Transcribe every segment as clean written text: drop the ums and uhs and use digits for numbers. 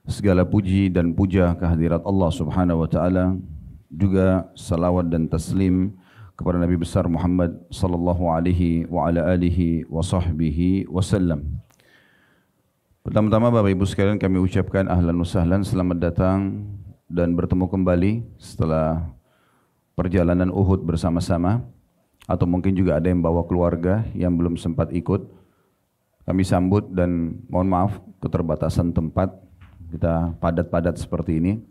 Segala puji dan puja kehadirat Allah Subhanahu wa taala, juga salawat dan taslim kepada Nabi besar Muhammad sallallahu alaihi wa ala alihi wa sahbihi wasallam. Pertama-tama Bapak Ibu sekalian, kami ucapkan ahlan wa sahlan, selamat datang dan bertemu kembali setelah perjalanan Uhud bersama-sama, atau mungkin juga ada yang bawa keluarga yang belum sempat ikut. Kami sambut dan mohon maaf keterbatasan tempat, kita padat-padat seperti ini.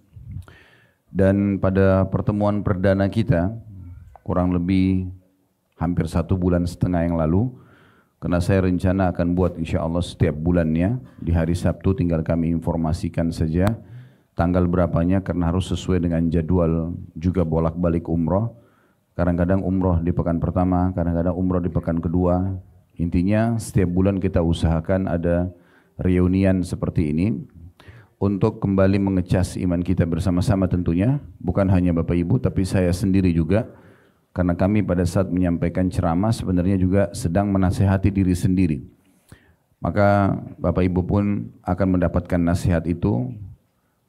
Dan pada pertemuan perdana kita, kurang lebih hampir 1,5 bulan yang lalu, karena saya rencana akan buat insya Allah setiap bulannya, di hari Sabtu tinggal kami informasikan saja tanggal berapanya, karena harus sesuai dengan jadwal juga bolak-balik umroh. Kadang-kadang umroh di pekan pertama, kadang-kadang umroh di pekan kedua. Intinya setiap bulan kita usahakan ada reunian seperti ini untuk kembali mengecas iman kita bersama-sama tentunya, bukan hanya Bapak Ibu tapi saya sendiri juga, karena kami pada saat menyampaikan ceramah sebenarnya juga sedang menasihati diri sendiri. Maka Bapak Ibu pun akan mendapatkan nasihat itu,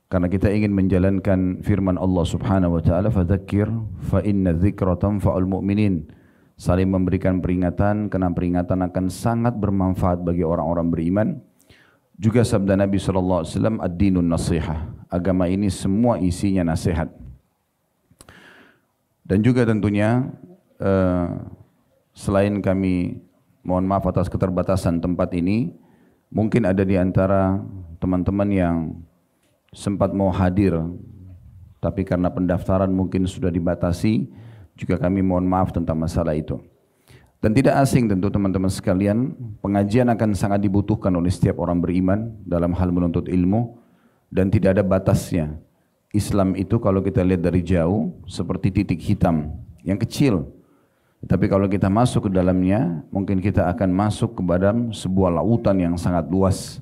karena kita ingin menjalankan firman Allah Subhanahu wa taala, fadzakir fa inna dzikra tanfa'ul mu'minin. Saling memberikan peringatan, karena peringatan akan sangat bermanfaat bagi orang-orang beriman. Juga sabda Nabi SAW, ad-dinun nasihah, agama ini semua isinya nasihat. Dan juga tentunya selain kami mohon maaf atas keterbatasan tempat ini, mungkin ada di antara teman-teman yang sempat mau hadir, tapi karena pendaftaran mungkin sudah dibatasi, juga kami mohon maaf tentang masalah itu. Dan tidak asing tentu teman-teman sekalian, pengajian akan sangat dibutuhkan oleh setiap orang beriman dalam hal menuntut ilmu, dan tidak ada batasnya. Islam itu kalau kita lihat dari jauh seperti titik hitam yang kecil, tapi kalau kita masuk ke dalamnya, mungkin kita akan masuk ke dalam sebuah lautan yang sangat luas.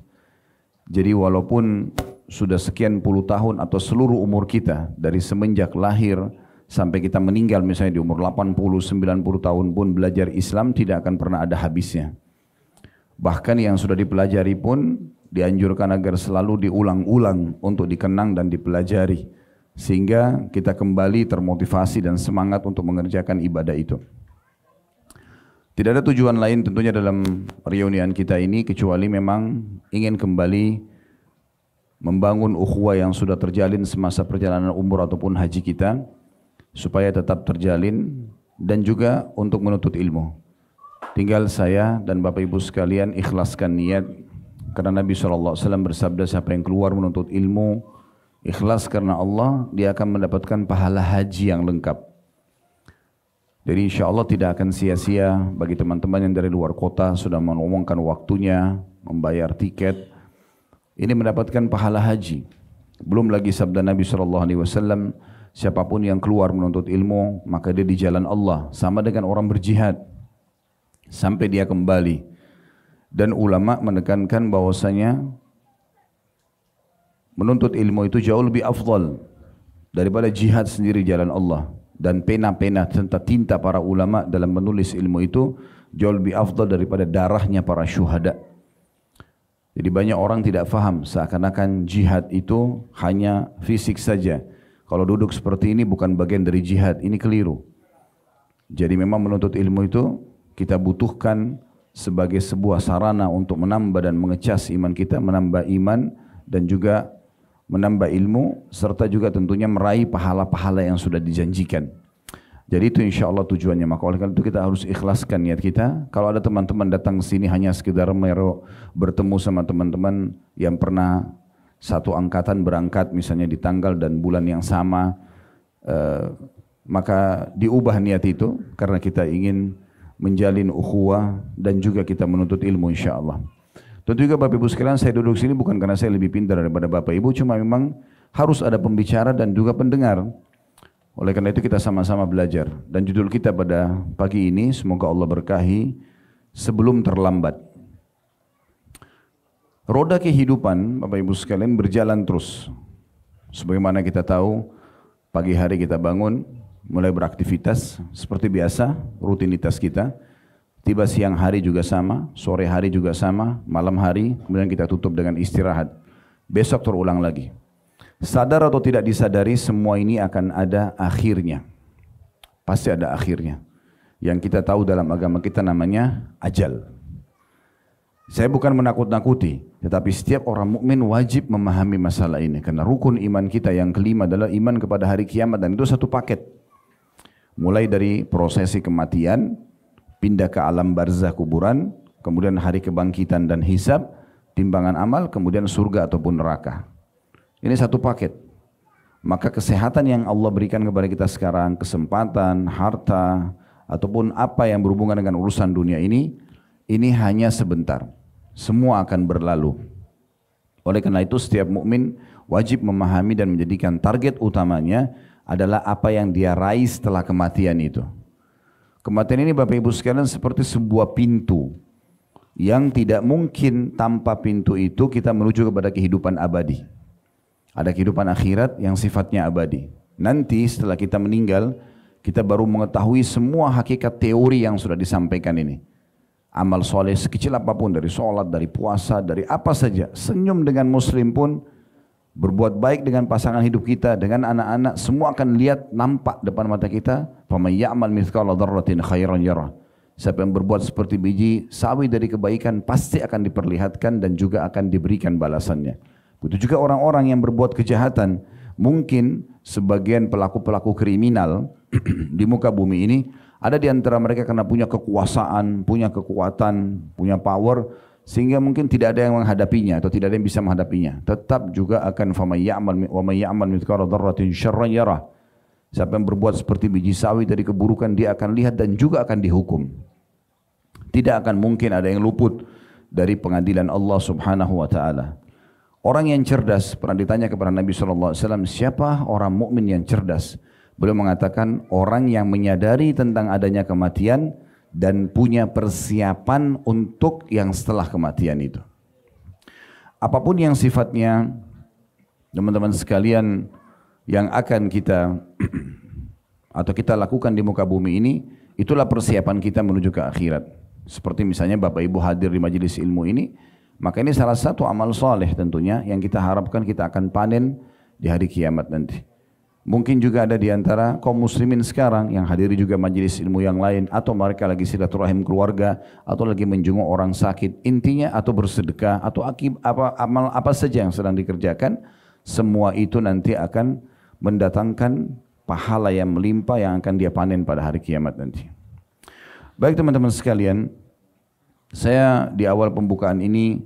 Jadi walaupun sudah sekian puluh tahun atau seluruh umur kita, dari semenjak lahir sampai kita meninggal misalnya di umur 80-90 tahun pun belajar Islam tidak akan pernah ada habisnya. Bahkan yang sudah dipelajari pun dianjurkan agar selalu diulang-ulang untuk dikenang dan dipelajari, sehingga kita kembali termotivasi dan semangat untuk mengerjakan ibadah itu. Tidak ada tujuan lain tentunya dalam reunian kita ini kecuali memang ingin kembali membangun ukhuwah yang sudah terjalin semasa perjalanan umur ataupun haji kita, supaya tetap terjalin, dan juga untuk menuntut ilmu. Tinggal saya dan Bapak Ibu sekalian ikhlaskan niat, karena Nabi SAW bersabda, siapa yang keluar menuntut ilmu ikhlas karena Allah, dia akan mendapatkan pahala haji yang lengkap. Jadi insya Allah tidak akan sia-sia bagi teman-teman yang dari luar kota sudah mengumumkan waktunya, membayar tiket, ini mendapatkan pahala haji. Belum lagi sabda Nabi SAW, siapapun yang keluar menuntut ilmu, maka dia di jalan Allah, sama dengan orang berjihad, sampai dia kembali. Dan ulama menekankan bahwasanya menuntut ilmu itu jauh lebih afdal daripada jihad sendiri jalan Allah. Dan pena-pena serta tinta para ulama dalam menulis ilmu itu jauh lebih afdal daripada darahnya para syuhada. Jadi banyak orang tidak faham, seakan-akan jihad itu hanya fisik saja. Kalau duduk seperti ini bukan bagian dari jihad, ini keliru. Jadi memang menuntut ilmu itu kita butuhkan sebagai sebuah sarana untuk menambah dan mengecas iman kita, menambah iman dan juga menambah ilmu, serta juga tentunya meraih pahala-pahala yang sudah dijanjikan. Jadi itu insya Allah tujuannya. Maka oleh karena itu kita harus ikhlaskan niat kita. Kalau ada teman-teman datang ke sini hanya sekedar bertemu sama teman-teman yang pernah satu angkatan berangkat misalnya di tanggal dan bulan yang sama, maka diubah niat itu karena kita ingin menjalin ukhuwah dan juga kita menuntut ilmu insya Allah. Tentu juga Bapak Ibu sekalian, saya duduk sini bukan karena saya lebih pintar daripada Bapak Ibu, cuma memang harus ada pembicara dan juga pendengar. Oleh karena itu kita sama-sama belajar. Dan judul kita pada pagi ini, semoga Allah berkahi, sebelum terlambat. Roda kehidupan Bapak Ibu sekalian berjalan terus. Sebagaimana kita tahu, pagi hari kita bangun, mulai beraktivitas seperti biasa, rutinitas kita. Tiba siang hari juga sama, sore hari juga sama, malam hari, kemudian kita tutup dengan istirahat. besok terulang lagi. Sadar atau tidak disadari, semua ini akan ada akhirnya. Pasti ada akhirnya. Yang kita tahu dalam agama kita namanya ajal. Saya bukan menakut-nakuti, tetapi setiap orang mukmin wajib memahami masalah ini. Karena rukun iman kita yang kelima adalah iman kepada hari kiamat, dan itu satu paket. Mulai dari prosesi kematian, pindah ke alam barzah kuburan, kemudian hari kebangkitan dan hisab, timbangan amal, kemudian surga ataupun neraka. Ini satu paket. Maka kesehatan yang Allah berikan kepada kita sekarang, kesempatan, harta, ataupun apa yang berhubungan dengan urusan dunia ini hanya sebentar. Semua akan berlalu. Oleh karena itu setiap mukmin wajib memahami dan menjadikan target utamanya adalah apa yang dia raih setelah kematian itu. Kematian ini Bapak Ibu sekalian seperti sebuah pintu yang tidak mungkin tanpa pintu itu kita menuju kepada kehidupan abadi. Ada kehidupan akhirat yang sifatnya abadi. Nanti setelah kita meninggal, kita baru mengetahui semua hakikat teori yang sudah disampaikan ini. Amal soleh sekecil apapun, dari sholat, dari puasa, dari apa saja. Senyum dengan muslim pun, berbuat baik dengan pasangan hidup kita, dengan anak-anak, semua akan lihat, nampak depan mata kita. فَمَنْ يَعْمَلْ مِثْقَالَ ذَرَّةٍ خَيْرًا يَرَهُ. Siapa yang berbuat seperti biji sawi dari kebaikan pasti akan diperlihatkan dan juga akan diberikan balasannya. Begitu juga orang-orang yang berbuat kejahatan. Mungkin sebagian pelaku-pelaku kriminal di muka bumi ini ada di antara mereka karena punya kekuasaan, punya kekuatan, punya power, sehingga mungkin tidak ada yang menghadapinya atau tidak ada yang bisa menghadapinya. Tetap juga akan فَمَنْ يَعْمَلْ مِثْقَالَ ذَرَّةٍ شَرًّا يَرَهُ. Siapa yang berbuat seperti biji sawi dari keburukan, dia akan lihat dan juga akan dihukum. Tidak akan mungkin ada yang luput dari pengadilan Allah Subhanahu wa taala. Orang yang cerdas, pernah ditanya kepada Nabi SAW, siapa orang mukmin yang cerdas? Beliau mengatakan orang yang menyadari tentang adanya kematian dan punya persiapan untuk yang setelah kematian itu. Apapun yang sifatnya, teman-teman sekalian, yang akan kita atau kita lakukan di muka bumi ini, itulah persiapan kita menuju ke akhirat. Seperti misalnya Bapak Ibu hadir di majelis ilmu ini, maka ini salah satu amal soleh tentunya yang kita harapkan kita akan panen di hari kiamat nanti. Mungkin juga ada di antara kaum muslimin sekarang yang hadiri juga majelis ilmu yang lain, atau mereka lagi silaturahim keluarga, atau lagi menjenguk orang sakit, intinya atau bersedekah, atau amal apa saja yang sedang dikerjakan, semua itu nanti akan mendatangkan pahala yang melimpah yang akan dia panen pada hari kiamat nanti. Baik teman-teman sekalian, saya di awal pembukaan ini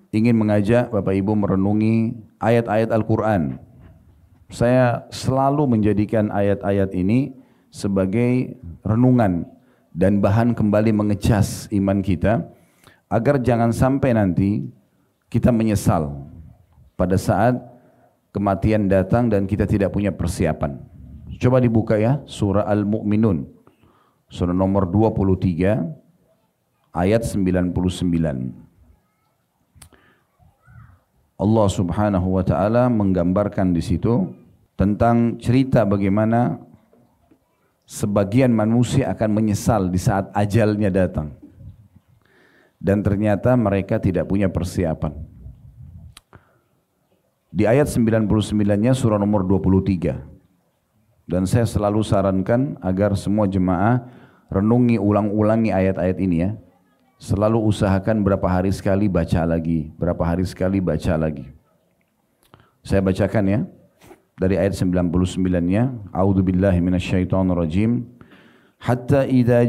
ingin mengajak Bapak Ibu merenungi ayat-ayat Al-Quran. Saya selalu menjadikan ayat-ayat ini sebagai renungan dan bahan kembali mengecas iman kita, agar jangan sampai nanti kita menyesal pada saat kematian datang dan kita tidak punya persiapan. Coba dibuka ya, surah Al-Mu'minun, surah nomor 23, ayat 99. Allah Subhanahu wa taala menggambarkan di situ tentang cerita bagaimana sebagian manusia akan menyesal di saat ajalnya datang. Dan ternyata mereka tidak punya persiapan. Di ayat 99-nya surah nomor 23. Dan saya selalu sarankan agar semua jemaah renungi ulang-ulangi ayat-ayat ini ya. Selalu usahakan berapa hari sekali baca lagi, berapa hari sekali baca lagi. Saya bacakan ya. Dari ayat 99-nya, A'udzubillahi minasyaitonirrajim. Hatta idza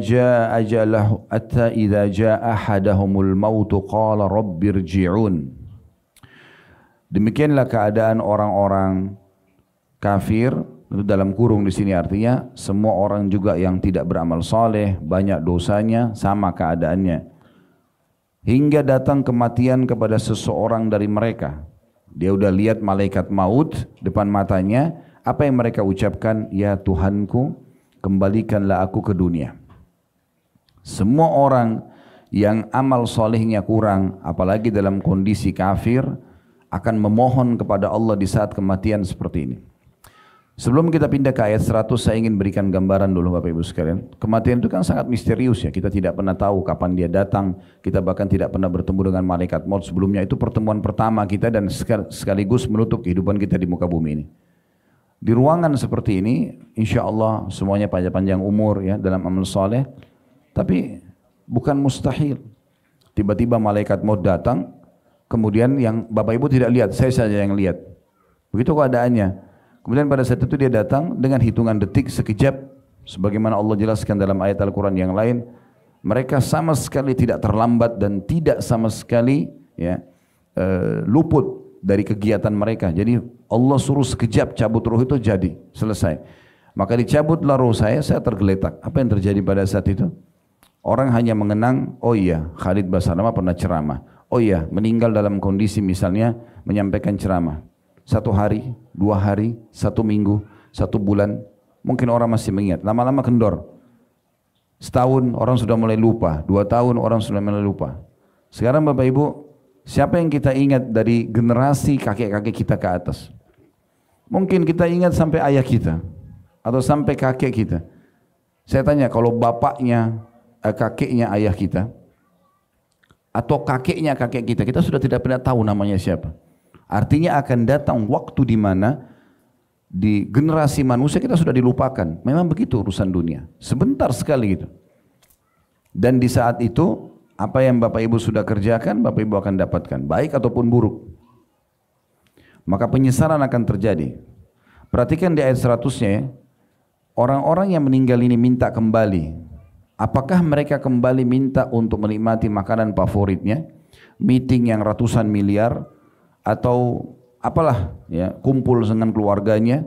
jaa ahadahumul maut qala rabbirji'un. Demikianlah keadaan orang-orang kafir, itu dalam kurung di sini artinya semua orang juga yang tidak beramal saleh, banyak dosanya, sama keadaannya. Hingga datang kematian kepada seseorang dari mereka. Dia udah lihat malaikat maut depan matanya, apa yang mereka ucapkan? Ya Tuhanku, kembalikanlah aku ke dunia. Semua orang yang amal solehnya kurang, apalagi dalam kondisi kafir, akan memohon kepada Allah di saat kematian seperti ini. Sebelum kita pindah ke ayat 100, saya ingin berikan gambaran dulu Bapak Ibu sekalian. Kematian itu kan sangat misterius ya, kita tidak pernah tahu kapan dia datang, kita bahkan tidak pernah bertemu dengan malaikat maut sebelumnya. Itu pertemuan pertama kita dan sekaligus menutup kehidupan kita di muka bumi ini. Di ruangan seperti ini, insya Allah semuanya panjang umur ya dalam amal soleh, tapi bukan mustahil. Tiba-tiba malaikat maut datang, kemudian yang Bapak Ibu tidak lihat, saya saja yang lihat. Begitu keadaannya. Kemudian pada saat itu dia datang dengan hitungan detik sekejap, sebagaimana Allah jelaskan dalam ayat Al-Quran yang lain, mereka sama sekali tidak terlambat dan tidak sama sekali ya, luput dari kegiatan mereka. Jadi Allah suruh sekejap cabut ruh itu jadi, selesai. Maka dicabutlah ruh saya tergeletak. Apa yang terjadi pada saat itu? Orang hanya mengenang, oh iya Khalid Basalamah pernah ceramah. Oh iya meninggal dalam kondisi misalnya menyampaikan ceramah. 1 hari, 2 hari, 1 minggu, 1 bulan, mungkin orang masih mengingat. Lama-lama kendor. Setahun orang sudah mulai lupa, 2 tahun orang sudah mulai lupa. Sekarang Bapak Ibu, siapa yang kita ingat dari generasi kakek-kakek kita ke atas? Mungkin kita ingat sampai ayah kita atau sampai kakek kita. Saya tanya, kalau bapaknya, kakeknya ayah kita atau kakeknya kakek kita sudah tidak pernah tahu namanya siapa. Artinya akan datang waktu di mana di generasi manusia kita sudah dilupakan. Memang begitu urusan dunia. Sebentar sekali gitu. Dan di saat itu apa yang Bapak Ibu sudah kerjakan, Bapak Ibu akan dapatkan, baik ataupun buruk. Maka penyesalan akan terjadi. Perhatikan di ayat 100-nya ya. Orang-orang yang meninggal ini minta kembali. Apakah mereka kembali minta untuk menikmati makanan favoritnya, meeting yang ratusan miliar, atau apalah ya, kumpul dengan keluarganya?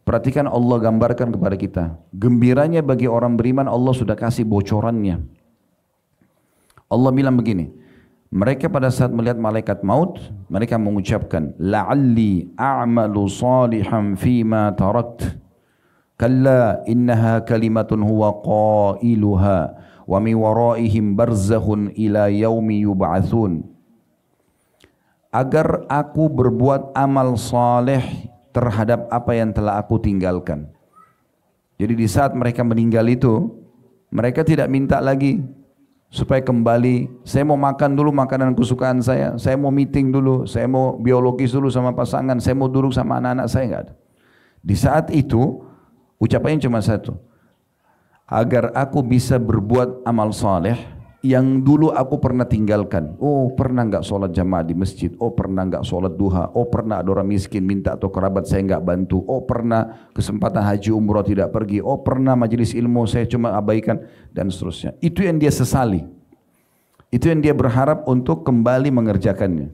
Perhatikan Allah gambarkan kepada kita. Gembiranya bagi orang beriman Allah sudah kasih bocorannya. Allah bilang begini, mereka pada saat melihat malaikat maut, mereka mengucapkan, la'alli a'malu salihan fima tarakt. Kalla innaha kalimatun huwa qailuha wa min waraihim barzakhun ila yaumi yub'atsun. Agar aku berbuat amal saleh terhadap apa yang telah aku tinggalkan. Jadi di saat mereka meninggal itu, mereka tidak minta lagi supaya kembali, saya mau makan dulu makanan kesukaan saya mau meeting dulu, saya mau biologis dulu sama pasangan, saya mau duduk sama anak-anak saya, enggak ada. Di saat itu, ucapannya cuma satu, agar aku bisa berbuat amal saleh yang dulu aku pernah tinggalkan. Oh pernah enggak sholat jamaah di masjid, oh pernah enggak sholat duha, oh pernah ada orang miskin minta atau kerabat saya enggak bantu, oh pernah kesempatan haji umrah tidak pergi, oh pernah majelis ilmu saya cuma abaikan, dan seterusnya. Itu yang dia sesali, itu yang dia berharap untuk kembali mengerjakannya.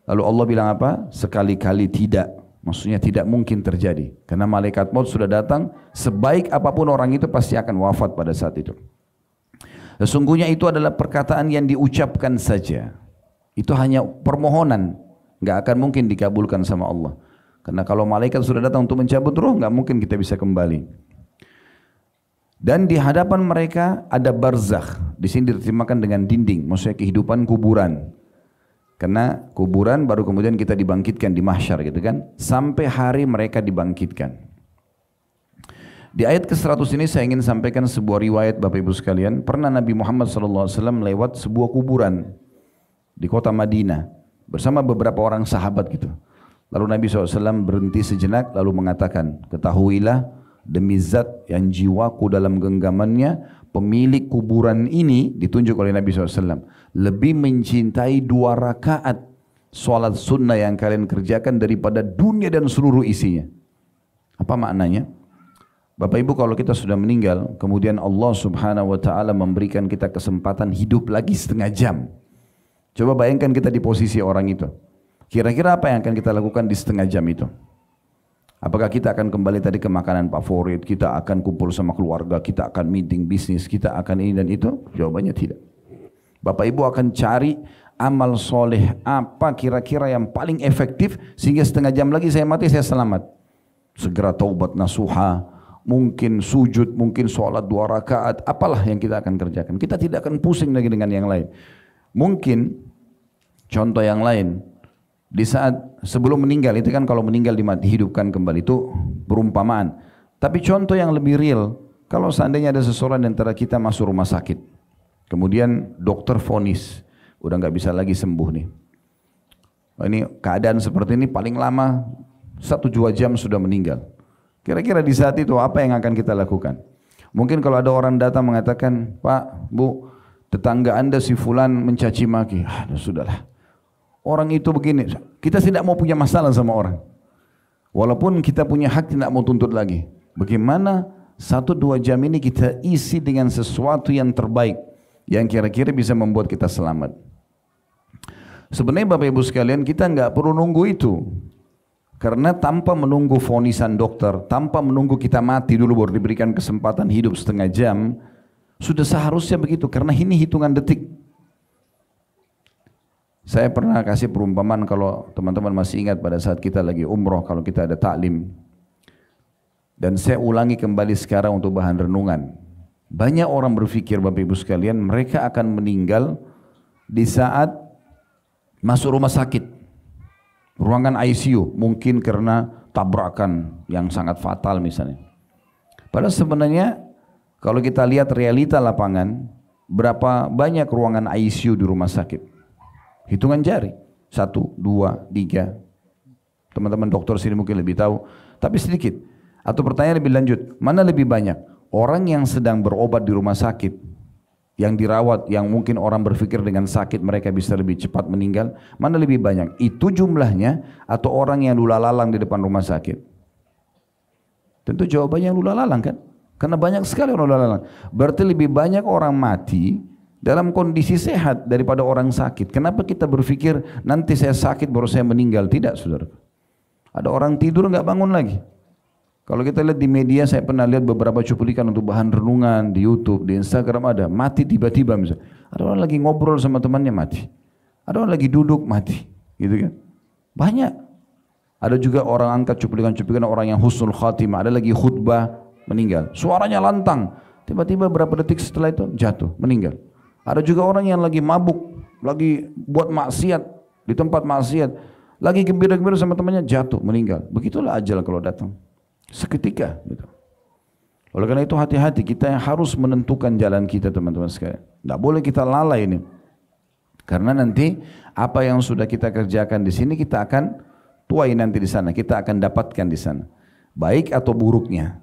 Lalu Allah bilang apa? Sekali-kali tidak, maksudnya tidak mungkin terjadi, karena malaikat maut sudah datang. Sebaik apapun orang itu pasti akan wafat pada saat itu. Sesungguhnya itu adalah perkataan yang diucapkan saja. Itu hanya permohonan, nggak akan mungkin dikabulkan sama Allah. Karena kalau malaikat sudah datang untuk mencabut roh, nggak mungkin kita bisa kembali. Dan di hadapan mereka ada barzakh. Di sini diterjemahkan dengan dinding, maksudnya kehidupan kuburan. Karena kuburan baru kemudian kita dibangkitkan di mahsyar gitu kan. Sampai hari mereka dibangkitkan. Di ayat ke-100 ini saya ingin sampaikan sebuah riwayat Bapak Ibu sekalian. Pernah Nabi Muhammad SAW lewat sebuah kuburan di kota Madinah bersama beberapa orang sahabat gitu. Lalu Nabi SAW berhenti sejenak lalu mengatakan, ketahuilah demi zat yang jiwaku dalam genggamannya, pemilik kuburan ini, ditunjuk oleh Nabi SAW, lebih mencintai 2 rakaat sholat sunnah yang kalian kerjakan daripada dunia dan seluruh isinya. Apa maknanya? Bapak Ibu, kalau kita sudah meninggal, kemudian Allah Subhanahu wa Ta'ala memberikan kita kesempatan hidup lagi setengah jam. Coba bayangkan kita di posisi orang itu. Kira-kira apa yang akan kita lakukan di setengah jam itu? Apakah kita akan kembali tadi ke makanan favorit, kita akan kumpul sama keluarga, kita akan meeting bisnis, kita akan ini dan itu? Jawabannya tidak. Bapak Ibu akan cari amal soleh apa kira-kira yang paling efektif sehingga setengah jam lagi saya mati, saya selamat. Segera taubat nasuha. Mungkin sujud, mungkin sholat 2 rakaat, apalah yang kita akan kerjakan. Kita tidak akan pusing lagi dengan yang lain. Mungkin contoh yang lain, di saat sebelum meninggal itu kan, kalau meninggal dihidupkan kembali itu perumpamaan. Tapi contoh yang lebih real, kalau seandainya ada seseorang di antara kita masuk rumah sakit, kemudian dokter vonis, udah nggak bisa lagi sembuh nih. Ini keadaan seperti ini paling lama 1-2 jam sudah meninggal. Kira-kira di saat itu apa yang akan kita lakukan? Mungkin kalau ada orang datang mengatakan, Pak, Bu, tetangga anda si fulan mencaci maki. Sudahlah. Orang itu begini. Kita tidak mau punya masalah sama orang. Walaupun kita punya hak tidak mau tuntut lagi. Bagaimana 1-2 jam ini kita isi dengan sesuatu yang terbaik. Yang kira-kira bisa membuat kita selamat. Sebenarnya Bapak Ibu sekalian, kita nggak perlu nunggu itu. Karena tanpa menunggu vonisan dokter, tanpa menunggu kita mati dulu baru diberikan kesempatan hidup setengah jam, sudah seharusnya begitu, karena ini hitungan detik. Saya pernah kasih perumpamaan, kalau teman-teman masih ingat pada saat kita lagi umroh, kalau kita ada taklim. Dan saya ulangi kembali sekarang untuk bahan renungan. Banyak orang berpikir Bapak Ibu sekalian, mereka akan meninggal di saat masuk rumah sakit, ruangan ICU, mungkin karena tabrakan yang sangat fatal misalnya. Padahal sebenarnya kalau kita lihat realita lapangan, berapa banyak ruangan ICU di rumah sakit? Hitungan jari, 1, 2, 3. Teman-teman dokter sini mungkin lebih tahu, tapi sedikit. Atau pertanyaan lebih lanjut, mana lebih banyak? Orang yang sedang berobat di rumah sakit, yang dirawat, yang mungkin orang berpikir dengan sakit mereka bisa lebih cepat meninggal, mana lebih banyak? Itu jumlahnya atau orang yang lula-lalang di depan rumah sakit? Tentu jawabannya yang lula-lalang kan? Karena banyak sekali orang lula-lalang. Berarti lebih banyak orang mati dalam kondisi sehat daripada orang sakit. Kenapa kita berpikir nanti saya sakit baru saya meninggal? Tidak, saudara. Ada orang tidur nggak bangun lagi. Kalau kita lihat di media, saya pernah lihat beberapa cuplikan untuk bahan renungan di YouTube, di Instagram ada, mati tiba-tiba misalnya. Ada orang lagi ngobrol sama temannya mati. Ada orang lagi duduk mati, gitu kan? Banyak. Ada juga orang angkat cuplikan-cuplikan orang yang husnul khatimah, ada lagi khutbah meninggal. Suaranya lantang, tiba-tiba berapa detik setelah itu jatuh, meninggal. Ada juga orang yang lagi mabuk, lagi buat maksiat di tempat maksiat, lagi gembira-gembira sama temannya jatuh, meninggal. Begitulah ajal kalau datang. Seketika gitu. Oleh karena itu hati-hati, kita yang harus menentukan jalan kita teman-teman sekalian. Tidak boleh kita lalai ini. Karena nanti apa yang sudah kita kerjakan di sini kita akan tuai nanti di sana, kita akan dapatkan di sana. Baik atau buruknya.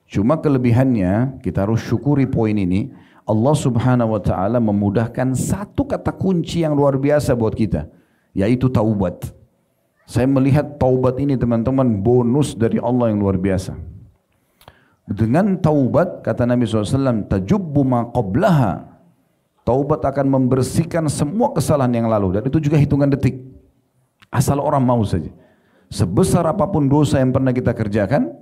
Cuma kelebihannya kita harus syukuri poin ini. Allah Subhanahu wa taala memudahkan satu kata kunci yang luar biasa buat kita, yaitu taubat. Saya melihat taubat ini teman-teman bonus dari Allah yang luar biasa. Dengan taubat kata Nabi SAW, tajubbu ma qablaha. Taubat akan membersihkan semua kesalahan yang lalu, dan itu juga hitungan detik. Asal orang mau saja. Sebesar apapun dosa yang pernah kita kerjakan,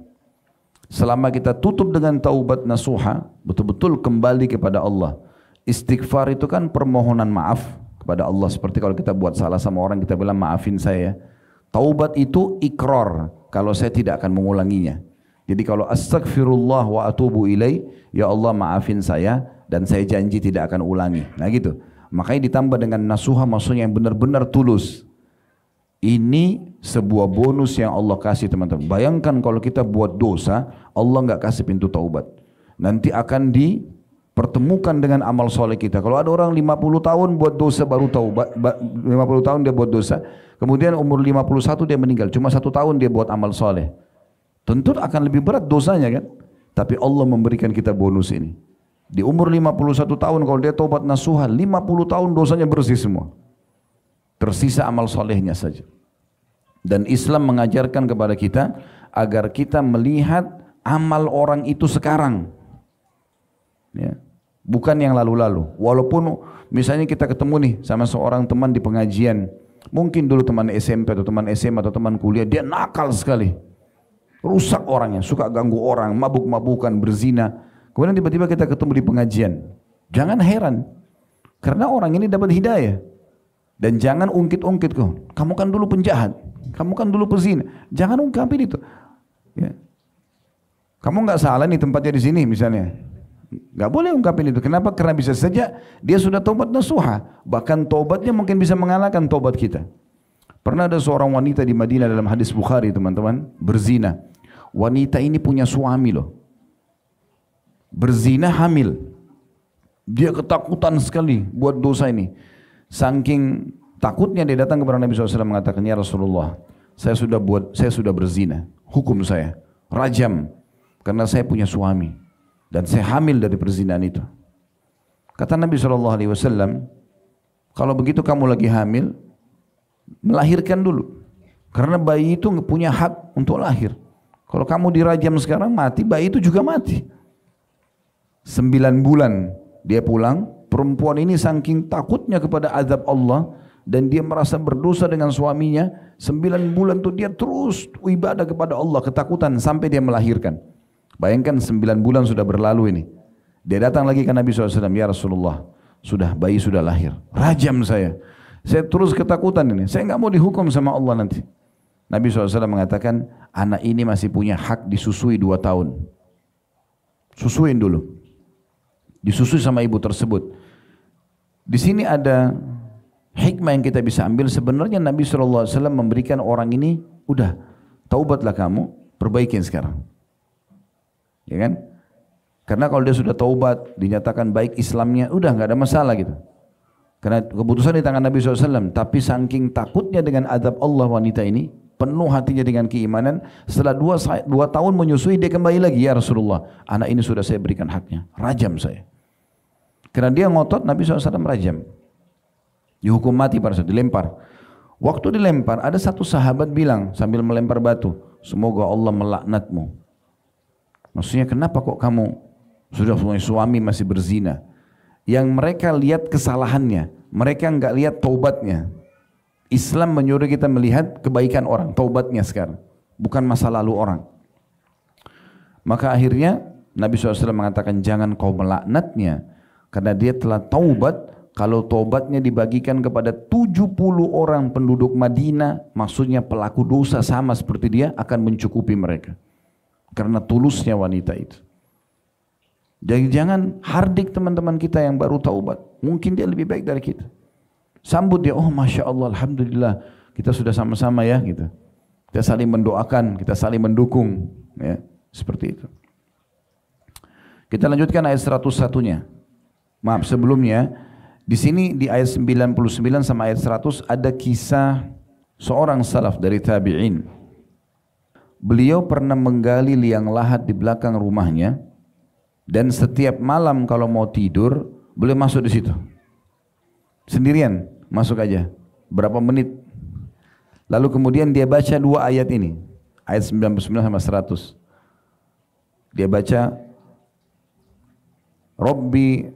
selama kita tutup dengan taubat nasuha, betul-betul kembali kepada Allah. Istighfar itu kan permohonan maaf kepada Allah. Seperti kalau kita buat salah sama orang, kita bilang maafin saya. Taubat itu ikrar, kalau saya tidak akan mengulanginya. Jadi kalau astaghfirullah wa atubu ilai, ya Allah maafin saya dan saya janji tidak akan ulangi. Nah gitu. Makanya ditambah dengan nasuha, maksudnya yang benar-benar tulus. Ini sebuah bonus yang Allah kasih teman-teman. Bayangkan kalau kita buat dosa, Allah nggak kasih pintu taubat. Nanti akan dipertemukan dengan amal soleh kita. Kalau ada orang 50 tahun buat dosa baru taubat, 50 tahun dia buat dosa, kemudian umur 51 dia meninggal, cuma 1 tahun dia buat amal soleh. Tentu akan lebih berat dosanya kan? Tapi Allah memberikan kita bonus ini. Di umur 51 tahun kalau dia taubat nasuha, 50 tahun dosanya bersih semua. Tersisa amal solehnya saja. Dan Islam mengajarkan kepada kita agar kita melihat amal orang itu sekarang. Ya. Bukan yang lalu-lalu. Walaupun misalnya kita ketemu nih sama seorang teman di pengajian, mungkin dulu teman SMP atau teman SMA atau teman kuliah, dia nakal sekali. Rusak orangnya, suka ganggu orang, mabuk-mabukan, berzina. Kemudian tiba-tiba kita ketemu di pengajian. Jangan heran. Karena orang ini dapat hidayah. Dan jangan ungkit-ungkit kok. Kamu kan dulu penjahat. Kamu kan dulu pezina. Jangan ungkapin itu. Ya. Kamu nggak salah nih tempatnya di sini misalnya. Nggak boleh ungkapin itu. Kenapa? Karena bisa saja dia sudah taubat nasuha. Bahkan taubatnya mungkin bisa mengalahkan taubat kita. Pernah ada seorang wanita di Madinah dalam hadis Bukhari teman-teman, berzina. wanita ini punya suami loh. Berzina hamil. Dia ketakutan sekali buat dosa ini. Saking takutnya dia datang kepada Nabi SAW mengatakan, ya Rasulullah, saya sudah berzina. Hukum saya, rajam. Karena saya punya suami. Dan saya hamil dari perzinahan itu. Kata Nabi SAW, kalau begitu kamu lagi hamil, melahirkan dulu. Karena bayi itu punya hak untuk lahir. Kalau kamu dirajam sekarang mati, bayi itu juga mati. 9 bulan dia pulang, perempuan ini saking takutnya kepada azab Allah dan dia merasa berdosa dengan suaminya, 9 bulan tuh dia terus ibadah kepada Allah, ketakutan sampai dia melahirkan. Bayangkan 9 bulan sudah berlalu ini. Dia datang lagi ke Nabi SAW, ya Rasulullah, bayi sudah lahir, rajam saya terus ketakutan ini, saya nggak mau dihukum sama Allah nanti. Nabi SAW mengatakan, anak ini masih punya hak disusui 2 tahun. Susuin dulu. Disusui sama ibu tersebut. Di sini ada hikmah yang kita bisa ambil. Sebenarnya Nabi SAW memberikan orang ini, udah, taubatlah kamu, perbaikin sekarang. Ya kan? Karena kalau dia sudah taubat, dinyatakan baik Islamnya, udah nggak ada masalah gitu. Karena keputusan di tangan Nabi SAW. Tapi saking takutnya dengan azab Allah wanita ini, penuh hatinya dengan keimanan, setelah 2 tahun menyusui dia kembali lagi, ya Rasulullah, anak ini sudah saya berikan haknya, rajam saya. Karena dia ngotot, Nabi SAW rajam. Dihukum mati pada saat dilempar. Waktu dilempar, ada satu sahabat bilang sambil melempar batu, semoga Allah melaknatmu. Maksudnya kenapa kok kamu sudah punya suami masih berzina? Yang mereka lihat kesalahannya, mereka enggak lihat taubatnya. Islam menyuruh kita melihat kebaikan orang, taubatnya sekarang, bukan masa lalu orang. Maka akhirnya Nabi SAW mengatakan jangan kau melaknatnya, karena dia telah taubat. Kalau taubatnya dibagikan kepada 70 orang penduduk Madinah, maksudnya pelaku dosa sama seperti dia, akan mencukupi mereka. Karena tulusnya wanita itu. Jadi jangan hardik teman-teman kita yang baru taubat, mungkin dia lebih baik dari kita. Sambut dia, oh Masya Allah, Alhamdulillah, kita sudah sama-sama ya gitu. Kita saling mendoakan, kita saling mendukung, ya, seperti itu. Kita lanjutkan ayat 101-nya. Maaf, sebelumnya, di sini di ayat 99 sama ayat 100 ada kisah seorang salaf dari tabi'in. Beliau pernah menggali liang lahat di belakang rumahnya dan setiap malam kalau mau tidur, beliau masuk di situ. Sendirian, masuk aja. Berapa menit. Lalu kemudian dia baca 2 ayat ini. Ayat 99 sama 100. Dia baca, Rabbi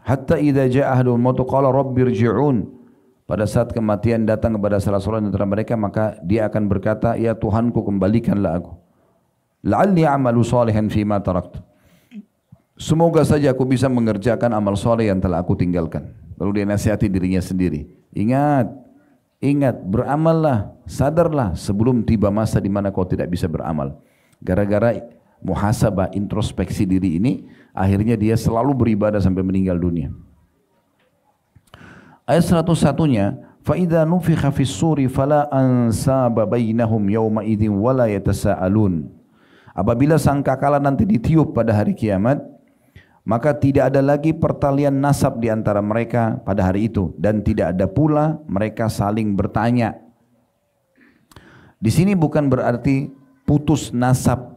hatta idza jaa ahdul maut qala rabbi irji'un. Pada saat kematian datang kepada salah seorang antara mereka, maka dia akan berkata, ya Tuhanku, kembalikanlah aku. La'alli a'malu salihan fima taraktu. Semoga saja aku bisa mengerjakan amal soleh yang telah aku tinggalkan. Lalu dia nasihati dirinya sendiri. Ingat, beramallah, sadarlah sebelum tiba masa di mana kau tidak bisa beramal. Gara-gara muhasabah, introspeksi diri ini, akhirnya dia selalu beribadah sampai meninggal dunia. Ayat 101-nya, فَإِذَا نُفِخَ فِي الصُّورِ فَلَا أَنْسَابَ بَيْنَهُمْ يَوْمَئِذٍ وَلَا يَتَسَاءَلُونَ. Apabila sangkakala nanti ditiup pada hari kiamat, maka tidak ada lagi pertalian nasab di antara mereka pada hari itu, dan tidak ada pula mereka saling bertanya. Di sini bukan berarti putus nasab,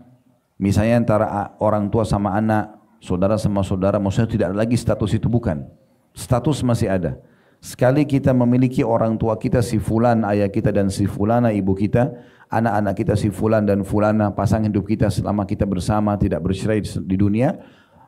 misalnya antara orang tua sama anak, saudara sama saudara, maksudnya tidak ada lagi status itu, bukan. Status masih ada. Sekali kita memiliki orang tua kita si fulan ayah kita dan si fulana ibu kita, anak-anak kita si fulan dan fulana pasangan hidup kita selama kita bersama tidak bercerai di dunia,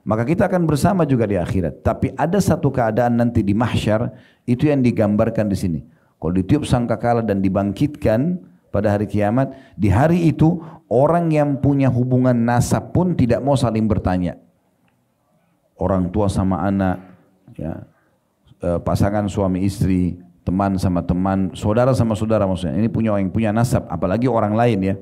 maka kita akan bersama juga di akhirat. Tapi ada satu keadaan nanti di mahsyar, itu yang digambarkan di sini. Kalau ditiup sangkakala dan dibangkitkan pada hari kiamat, di hari itu orang yang punya hubungan nasab pun tidak mau saling bertanya. Orang tua sama anak, ya, pasangan suami istri, teman sama teman, saudara sama saudara, maksudnya ini yang punya nasab, apalagi orang lain ya.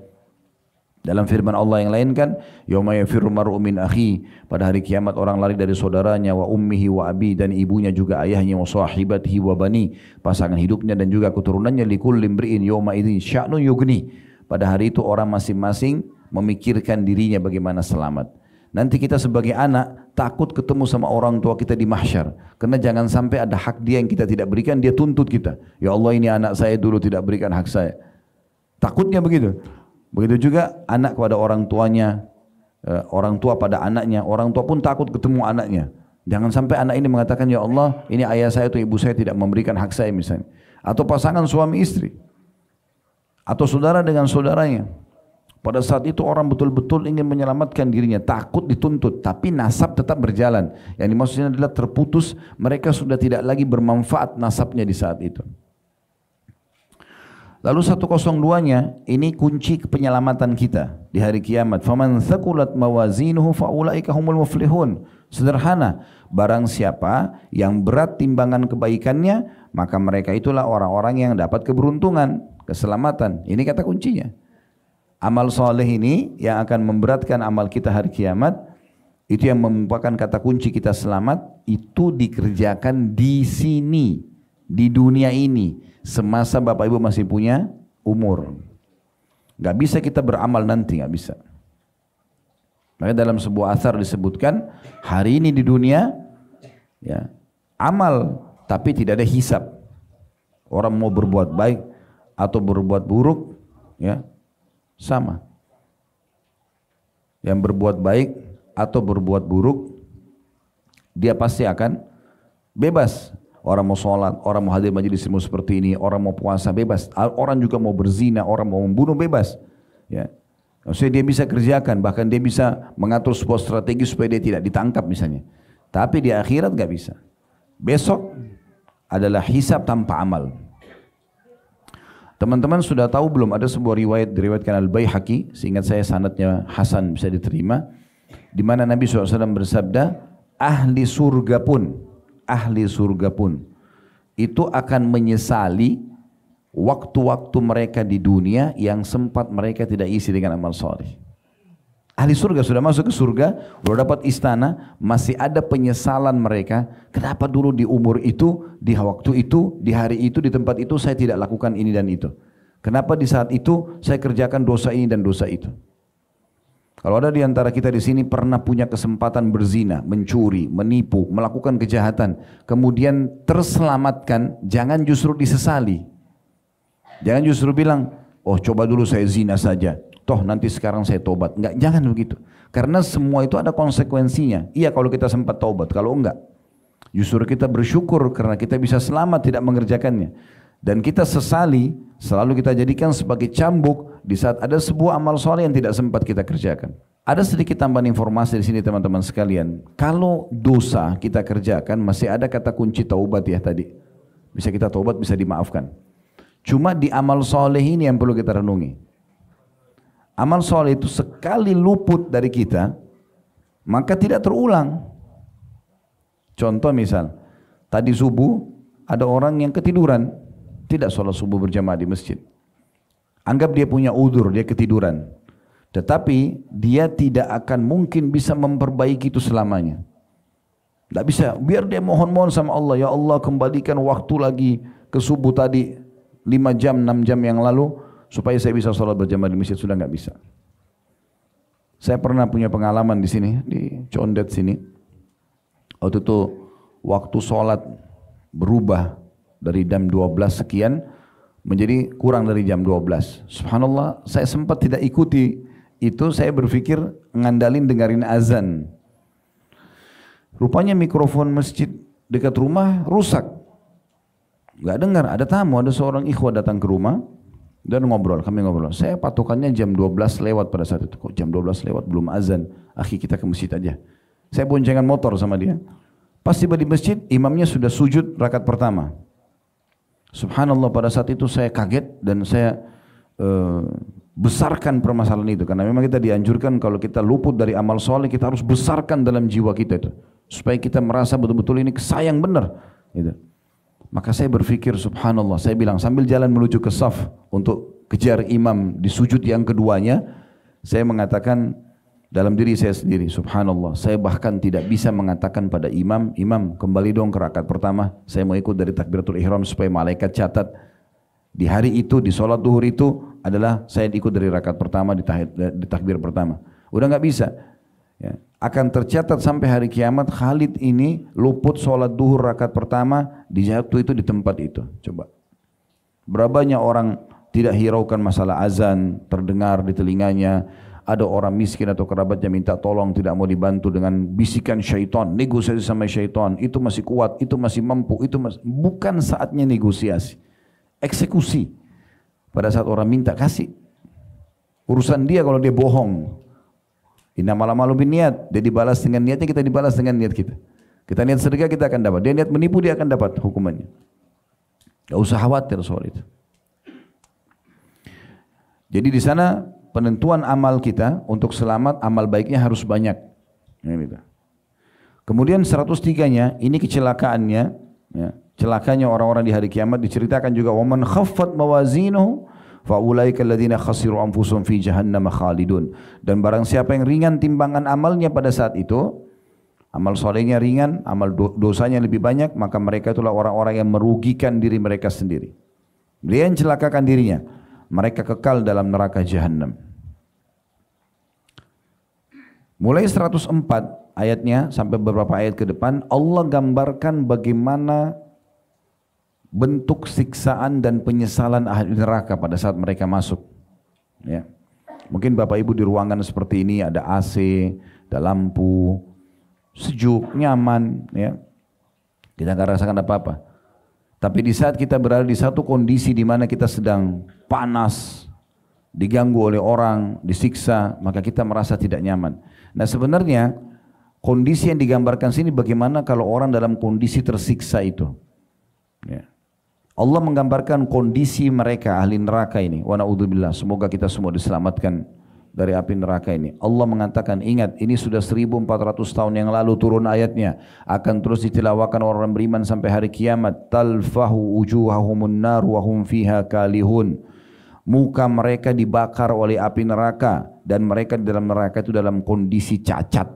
Dalam firman Allah yang lain kan, yauma yafirru mar'u min akhi, pada hari kiamat orang lari dari saudaranya, wa ummihi wa abi, dan ibunya juga ayahnya, wa sahibatihi wa bani, pasangan hidupnya dan juga keturunannya, likulli imri'in yauma idzin sya'nun yughni. pada hari itu orang masing-masing memikirkan dirinya bagaimana selamat. Nanti kita sebagai anak takut ketemu sama orang tua kita di mahsyar. Karena jangan sampai ada hak dia yang kita tidak berikan, dia tuntut kita. Ya Allah, ini anak saya dulu tidak berikan hak saya. Takutnya begitu. Begitu juga anak kepada orang tuanya, orang tua pada anaknya. Orang tua pun takut ketemu anaknya. Jangan sampai anak ini mengatakan, ya Allah, ini ayah saya atau ibu saya tidak memberikan hak saya misalnya. Atau pasangan suami istri. Atau saudara dengan saudaranya. Pada saat itu orang betul-betul ingin menyelamatkan dirinya, takut dituntut, tapi nasab tetap berjalan. Yang dimaksudnya adalah terputus, mereka sudah tidak lagi bermanfaat nasabnya di saat itu. Lalu 102-nya, ini kunci penyelamatan kita di hari kiamat. Faman thaqulat mawazinuhu faulaika humul muflihun. Sederhana, barang siapa yang berat timbangan kebaikannya, maka mereka itulah orang-orang yang dapat keberuntungan, keselamatan. Ini kata kuncinya. Amal soleh ini yang akan memberatkan amal kita hari kiamat, itu yang merupakan kata kunci kita selamat, itu dikerjakan di sini, di dunia ini, semasa Bapak Ibu masih punya umur. Gak bisa kita beramal nanti, gak bisa. Maka dalam sebuah athar disebutkan, hari ini di dunia, ya, amal tapi tidak ada hisab. Orang mau berbuat baik atau berbuat buruk, ya, sama. Yang berbuat baik atau berbuat buruk, dia pasti akan bebas. Orang mau sholat, orang mau hadir majelis ilmu seperti ini, orang mau puasa bebas. Orang juga mau berzina, orang mau membunuh bebas. Ya. Maksudnya dia bisa kerjakan, bahkan dia bisa mengatur sebuah strategi supaya dia tidak ditangkap misalnya. Tapi di akhirat gak bisa. Besok adalah hisab tanpa amal. Teman-teman sudah tahu belum, ada sebuah riwayat diriwayatkan Al-Baihaqi, seingat saya sanadnya hasan, bisa diterima, di mana Nabi SAW bersabda, ahli surga pun itu akan menyesali waktu-waktu mereka di dunia yang sempat mereka tidak isi dengan amal soleh. Ahli surga sudah masuk ke surga, sudah dapat istana, masih ada penyesalan mereka. Kenapa dulu di umur itu, di waktu itu, di hari itu, di tempat itu saya tidak lakukan ini dan itu? Kenapa di saat itu saya kerjakan dosa ini dan dosa itu? Kalau ada di antara kita di sini pernah punya kesempatan berzina, mencuri, menipu, melakukan kejahatan, kemudian terselamatkan, jangan justru disesali. Jangan justru bilang, oh coba dulu saya zina saja. Toh nanti sekarang saya tobat. Enggak, jangan begitu. Karena semua itu ada konsekuensinya. Iya kalau kita sempat tobat, kalau enggak, justru kita bersyukur karena kita bisa selamat tidak mengerjakannya. Dan kita sesali, selalu kita jadikan sebagai cambuk di saat ada sebuah amal soleh yang tidak sempat kita kerjakan. Ada sedikit tambahan informasi di sini teman-teman sekalian. Kalau dosa kita kerjakan, masih ada kata kunci taubat ya tadi. Bisa kita taubat, bisa dimaafkan. Cuma di amal soleh ini yang perlu kita renungi. Amal soleh itu sekali luput dari kita, maka tidak terulang. Contoh misal, tadi subuh ada orang yang ketiduran, tidak sholat subuh berjamaah di masjid. Anggap dia punya udzur, dia ketiduran. Tetapi dia tidak akan mungkin bisa memperbaiki itu selamanya. Tidak bisa, biar dia mohon-mohon sama Allah, ya Allah kembalikan waktu lagi ke subuh tadi 5 jam, 6 jam yang lalu, supaya saya bisa sholat berjamaah di masjid, sudah nggak bisa. Saya pernah punya pengalaman di sini, di Condet sini. Waktu itu waktu sholat berubah dari jam 12 sekian menjadi kurang dari jam 12. Subhanallah, saya sempat tidak ikuti itu, saya berpikir ngandalin dengerin azan. Rupanya mikrofon masjid dekat rumah rusak. Nggak dengar, ada tamu, ada seorang ikhwah datang ke rumah. Dan kami ngobrol. Saya patokannya jam 12 lewat pada saat itu. Kok jam 12 lewat belum azan? Akhi kita ke masjid aja. Saya boncengan motor sama dia. Pas tiba di masjid, imamnya sudah sujud rakaat pertama. Subhanallah, pada saat itu saya kaget dan saya besarkan permasalahan itu. Karena memang kita dianjurkan kalau kita luput dari amal soleh, kita harus besarkan dalam jiwa kita itu. Supaya kita merasa betul-betul ini sayang benar. Gitu. Maka saya berpikir subhanallah, saya bilang sambil jalan menuju ke saf untuk kejar imam di sujud yang keduanya, saya mengatakan dalam diri saya sendiri, subhanallah, saya bahkan tidak bisa mengatakan pada imam, imam kembali dong ke rakaat pertama, saya mau ikut dari takbiratul ihram supaya malaikat catat Di hari itu, di sholat duhur itu adalah saya ikut dari rakaat pertama di takbir pertama. Udah nggak bisa. Ya. Akan tercatat sampai hari kiamat Khalid ini luput sholat duhur rakaat pertama di waktu itu di tempat itu. Coba. Berapa banyak orang tidak hiraukan masalah azan, terdengar di telinganya. Ada orang miskin atau kerabatnya minta tolong, tidak mau dibantu dengan bisikan syaitan, negosiasi sama syaitan, itu masih kuat, itu masih mampu, itu masih... Bukan saatnya negosiasi, eksekusi. Pada saat orang minta, kasih. Urusan dia kalau dia bohong. Innamal a'malu binniyat, dia dibalas dengan niatnya, kita dibalas dengan niat kita. Kita niat sedekah, kita akan dapat. Dia niat menipu, dia akan dapat hukumannya. Gak usah khawatir soal itu. Jadi di sana penentuan amal kita untuk selamat, amal baiknya harus banyak. Kemudian 103-nya, ini kecelakaannya, ya, celakanya orang-orang di hari kiamat diceritakan juga, waman khaffat mawazinuhu faulaika alladziina khasiru anfusahum fi jahannam khalidun. Dan barang siapa yang ringan timbangan amalnya pada saat itu, amal solehnya ringan, amal dosanya lebih banyak, maka mereka itulah orang-orang yang merugikan diri mereka sendiri. Dia yang celakakan dirinya. Mereka kekal dalam neraka jahannam. Mulai 104 ayatnya sampai beberapa ayat ke depan, Allah gambarkan bagaimana bentuk siksaan dan penyesalan ahli neraka pada saat mereka masuk. Ya. Mungkin Bapak Ibu di ruangan seperti ini ada AC, ada lampu, sejuk, nyaman, ya. Kita nggak rasakan apa-apa. Tapi di saat kita berada di satu kondisi di mana kita sedang panas, diganggu oleh orang, disiksa, maka kita merasa tidak nyaman. Nah sebenarnya kondisi yang digambarkan sini bagaimana kalau orang dalam kondisi tersiksa itu. Ya. Allah menggambarkan kondisi mereka ahli neraka ini. Wa na'udzubillah, semoga kita semua diselamatkan dari api neraka ini. Allah mengatakan, ingat ini sudah 1400 tahun yang lalu turun ayatnya, akan terus ditilawakan orang beriman sampai hari kiamat. Talfahu wujuhahumun nar wa hum fiha kalihun. Muka mereka dibakar oleh api neraka dan mereka di dalam neraka itu dalam kondisi cacat.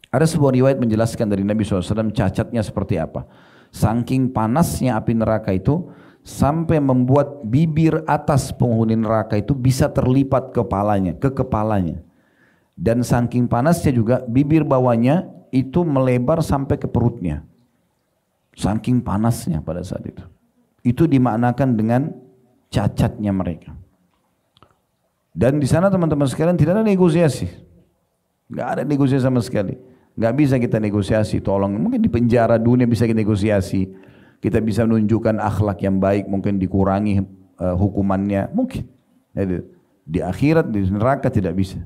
Ada sebuah riwayat menjelaskan dari Nabi SAW cacatnya seperti apa. Saking panasnya api neraka itu sampai membuat bibir atas penghuni neraka itu bisa terlipat ke kepalanya. Dan saking panasnya juga bibir bawahnya itu melebar sampai ke perutnya. Saking panasnya pada saat itu. Itu dimaknakan dengan cacatnya mereka. Dan di sana teman-teman sekalian tidak ada negosiasi. Nggak ada negosiasi sama sekali. Nggak bisa kita negosiasi, tolong. Mungkin di penjara dunia bisa kita negosiasi. Kita bisa menunjukkan akhlak yang baik, mungkin dikurangi hukumannya, mungkin. Jadi, di akhirat, di neraka tidak bisa.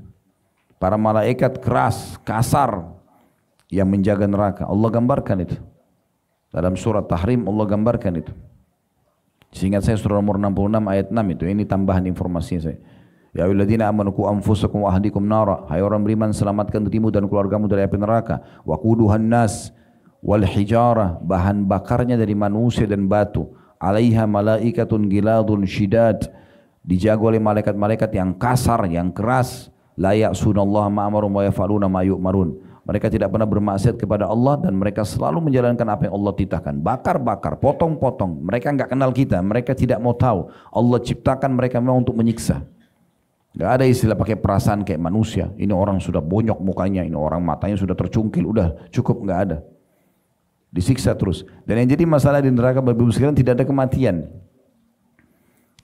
Para malaikat keras, kasar yang menjaga neraka. Allah gambarkan itu. Dalam surat Tahrim Allah gambarkan itu. Seingat saya surah nomor 66 ayat 6 itu. Ini tambahan informasinya saya. Ya ayyuhalladzina amanu qu anfusakum wa ahlikum nara. Hai orang beriman, selamatkan dirimu dan keluargamu dari api neraka. Wa quduhan nas wal hijarah, bahan bakarnya dari manusia dan batu. Alaiha malaikatun giladun syidad, dijaga oleh malaikat-malaikat yang kasar, yang keras. La ya'sunallaha ma amarum wa yaf'aluna ma yu'marun. Mereka tidak pernah bermaksiat kepada Allah dan mereka selalu menjalankan apa yang Allah titahkan. Bakar-bakar, potong-potong. Mereka enggak kenal kita, mereka tidak mau tahu. Allah ciptakan mereka memang untuk menyiksa. Enggak ada istilah pakai perasaan kayak manusia. Ini orang sudah bonyok mukanya, ini orang matanya sudah tercungkil, udah cukup, enggak ada. Disiksa terus. Dan yang jadi masalah di neraka Bapak Ibu sekalian tidak ada kematian.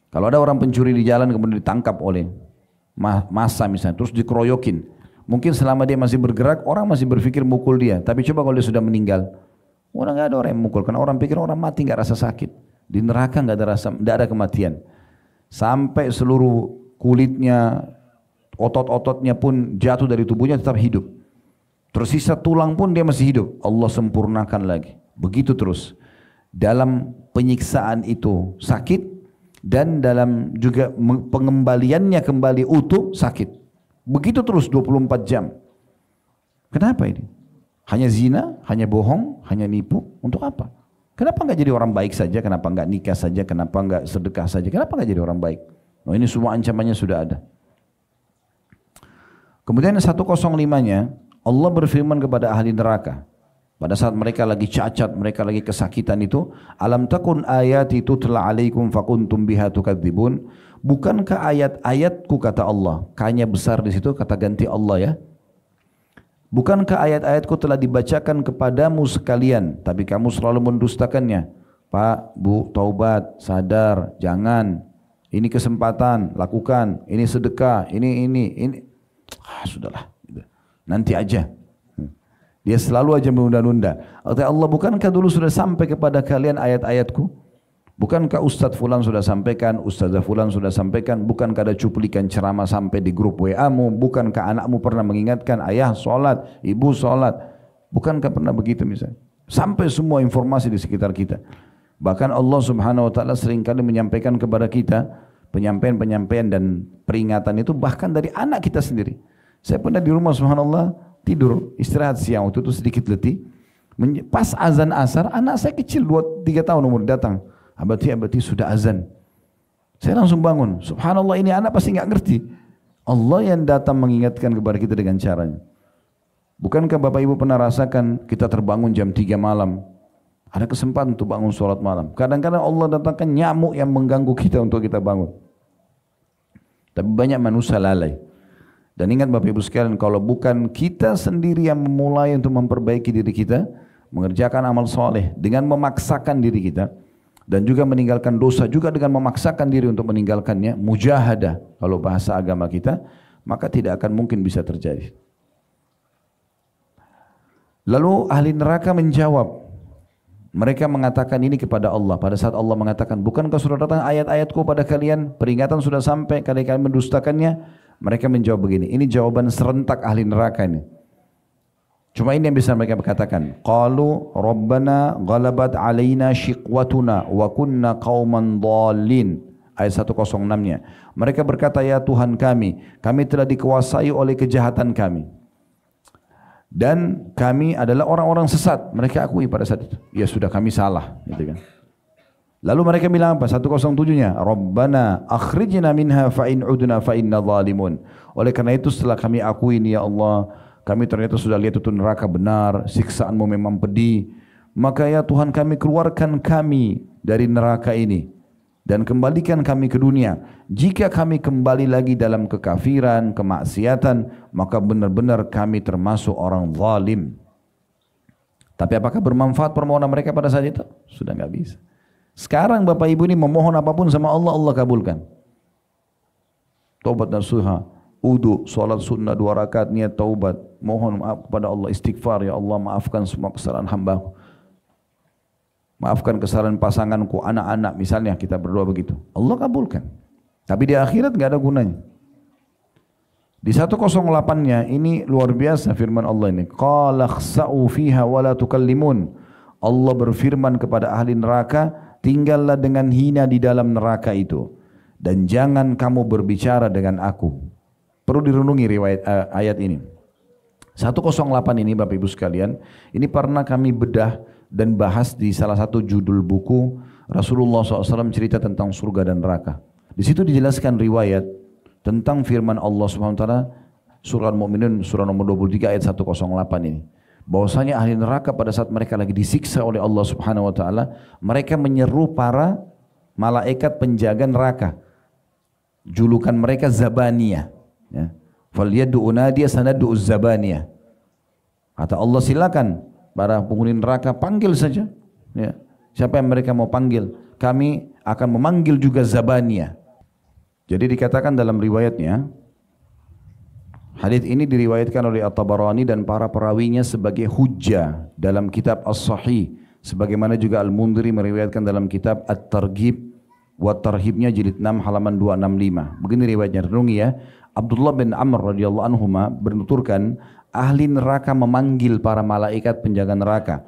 Kalau ada orang pencuri di jalan kemudian ditangkap oleh massa misalnya, terus dikeroyokin. Mungkin selama dia masih bergerak, orang masih berpikir mukul dia. Tapi coba kalau dia sudah meninggal, orang nggak ada orang yang mukul. Karena orang pikir orang mati nggak rasa sakit. Di neraka nggak ada kematian. Sampai seluruh kulitnya, otot-ototnya pun jatuh dari tubuhnya tetap hidup. Tersisa tulang pun dia masih hidup. Allah sempurnakan lagi. Begitu terus. Dalam penyiksaan itu sakit dan dalam juga pengembaliannya kembali utuh sakit. Begitu terus 24 jam. Kenapa ini? Hanya zina, hanya bohong, hanya nipu. Untuk apa? Kenapa enggak jadi orang baik saja? Kenapa enggak nikah saja? Kenapa enggak sedekah saja? Kenapa enggak jadi orang baik? Oh, ini semua ancamannya sudah ada. Kemudian 105-nya Allah berfirman kepada ahli neraka. Pada saat mereka lagi cacat, mereka lagi kesakitan itu, alam takun ayati tutla alaikum fakuntum biha tukadzibun. Bukankah ayat-ayatku kata Allah, kanya besar di situ kata ganti Allah ya. Bukankah ayat-ayatku telah dibacakan kepadamu sekalian, tapi kamu selalu mendustakannya. Pak, Bu, taubat, sadar, jangan. Ini kesempatan, lakukan. Ini sedekah, ini. Sudahlah, nanti aja. Dia selalu aja menunda-nunda. Kata Allah, bukankah dulu sudah sampai kepada kalian ayat-ayatku? Bukankah Ustadz Fulan sudah sampaikan, Ustazah Fulan sudah sampaikan? Bukankah ada cuplikan ceramah sampai di grup WA-mu? Bukankah anakmu pernah mengingatkan, ayah sholat, ibu sholat? Bukankah pernah begitu misalnya? Sampai semua informasi di sekitar kita. Bahkan Allah Subhanahu wa ta'ala seringkali menyampaikan kepada kita penyampaian-penyampaian dan peringatan itu bahkan dari anak kita sendiri. Saya pernah di rumah subhanallah tidur, istirahat siang waktu itu sedikit letih. Pas azan asar, anak saya kecil 2-3 tahun umur datang. Abati sudah azan. Saya langsung bangun. Subhanallah, ini anak pasti nggak ngerti. Allah yang datang mengingatkan kepada kita dengan caranya. Bukankah Bapak Ibu pernah rasakan kita terbangun jam 3 malam? Ada kesempatan untuk bangun sholat malam. Kadang-kadang Allah datangkan nyamuk yang mengganggu kita untuk kita bangun. Tapi banyak manusia lalai. Dan ingat Bapak Ibu sekalian, kalau bukan kita sendiri yang memulai untuk memperbaiki diri kita, mengerjakan amal soleh dengan memaksakan diri kita, dan juga meninggalkan dosa juga dengan memaksakan diri untuk meninggalkannya, mujahadah kalau bahasa agama kita, maka tidak akan mungkin bisa terjadi. Lalu ahli neraka menjawab, mereka mengatakan ini kepada Allah. Pada saat Allah mengatakan, bukankah sudah datang ayat-ayatku pada kalian, peringatan sudah sampai, kalian mendustakannya? Mereka menjawab begini, ini jawaban serentak ahli neraka ini. Cuma ini yang bisa mereka katakan. Qalu Rabbana ghalabat alaina shiqwatuna wa kunna qauman dhalin. Ayat 106-nya. Mereka berkata, ya Tuhan kami telah dikuasai oleh kejahatan kami. Dan kami adalah orang-orang sesat. Mereka akui pada saat itu. Ya sudah, kami salah. Gitu kan. Lalu mereka bilang apa? 107-nya. Rabbana akhrijna minha fa'in udna fa'inna zalimun. Oleh karena itu setelah kami akui ini ya Allah, kami ternyata sudah lihat itu neraka benar, siksaanmu memang pedih. Maka ya Tuhan kami, keluarkan kami dari neraka ini dan kembalikan kami ke dunia. Jika kami kembali lagi dalam kekafiran, kemaksiatan, maka benar-benar kami termasuk orang zalim. Tapi apakah bermanfaat permohonan mereka pada saat itu? Sudah nggak bisa. Sekarang Bapak Ibu ini memohon apapun sama Allah, Allah kabulkan. Taubat nasuha, wudu, salat sunnah 2 rakaat, niat taubat, mohon maaf kepada Allah, istighfar, ya Allah maafkan semua kesalahan hamba-Mu. Maafkan kesalahan pasanganku, anak-anak, misalnya kita berdoa begitu. Allah kabulkan. Tapi di akhirat nggak ada gunanya. Di 108-nya ini luar biasa firman Allah ini. Qala khsa'u fiha wa la tukallimun. Allah berfirman kepada ahli neraka, tinggallah dengan hina di dalam neraka itu dan jangan kamu berbicara dengan aku. Perlu direnungi riwayat ayat ini. 108 ini Bapak Ibu sekalian, ini pernah kami bedah dan bahas di salah satu judul buku Rasulullah SAW cerita tentang surga dan neraka. Di situ dijelaskan riwayat tentang firman Allah Subhanahu wa taala surah Al-Mu'minun surah nomor 23 ayat 108 ini. Bahwasanya ahli neraka pada saat mereka lagi disiksa oleh Allah Subhanahu wa taala, mereka menyeru para malaikat penjaga neraka. Julukan mereka Zabaniyah, ya. Falyad'u unadiya sanad'u Zabaniyah. Kata Allah, silakan para penghuni neraka panggil saja, ya. Siapa yang mereka mau panggil? Kami akan memanggil juga Zabaniyah. Jadi dikatakan dalam riwayatnya, hadits ini diriwayatkan oleh At-Tabarani dan para perawinya sebagai hujjah dalam kitab As-Sahih, sebagaimana juga Al-Mundhiri meriwayatkan dalam kitab At-Targhib wa Tarhibnya jilid 6 halaman 265. Begini riwayatnya, renungi ya. Abdullah bin Amr radhiyallahu anhuma menuturkan, ahli neraka memanggil para malaikat penjaga neraka.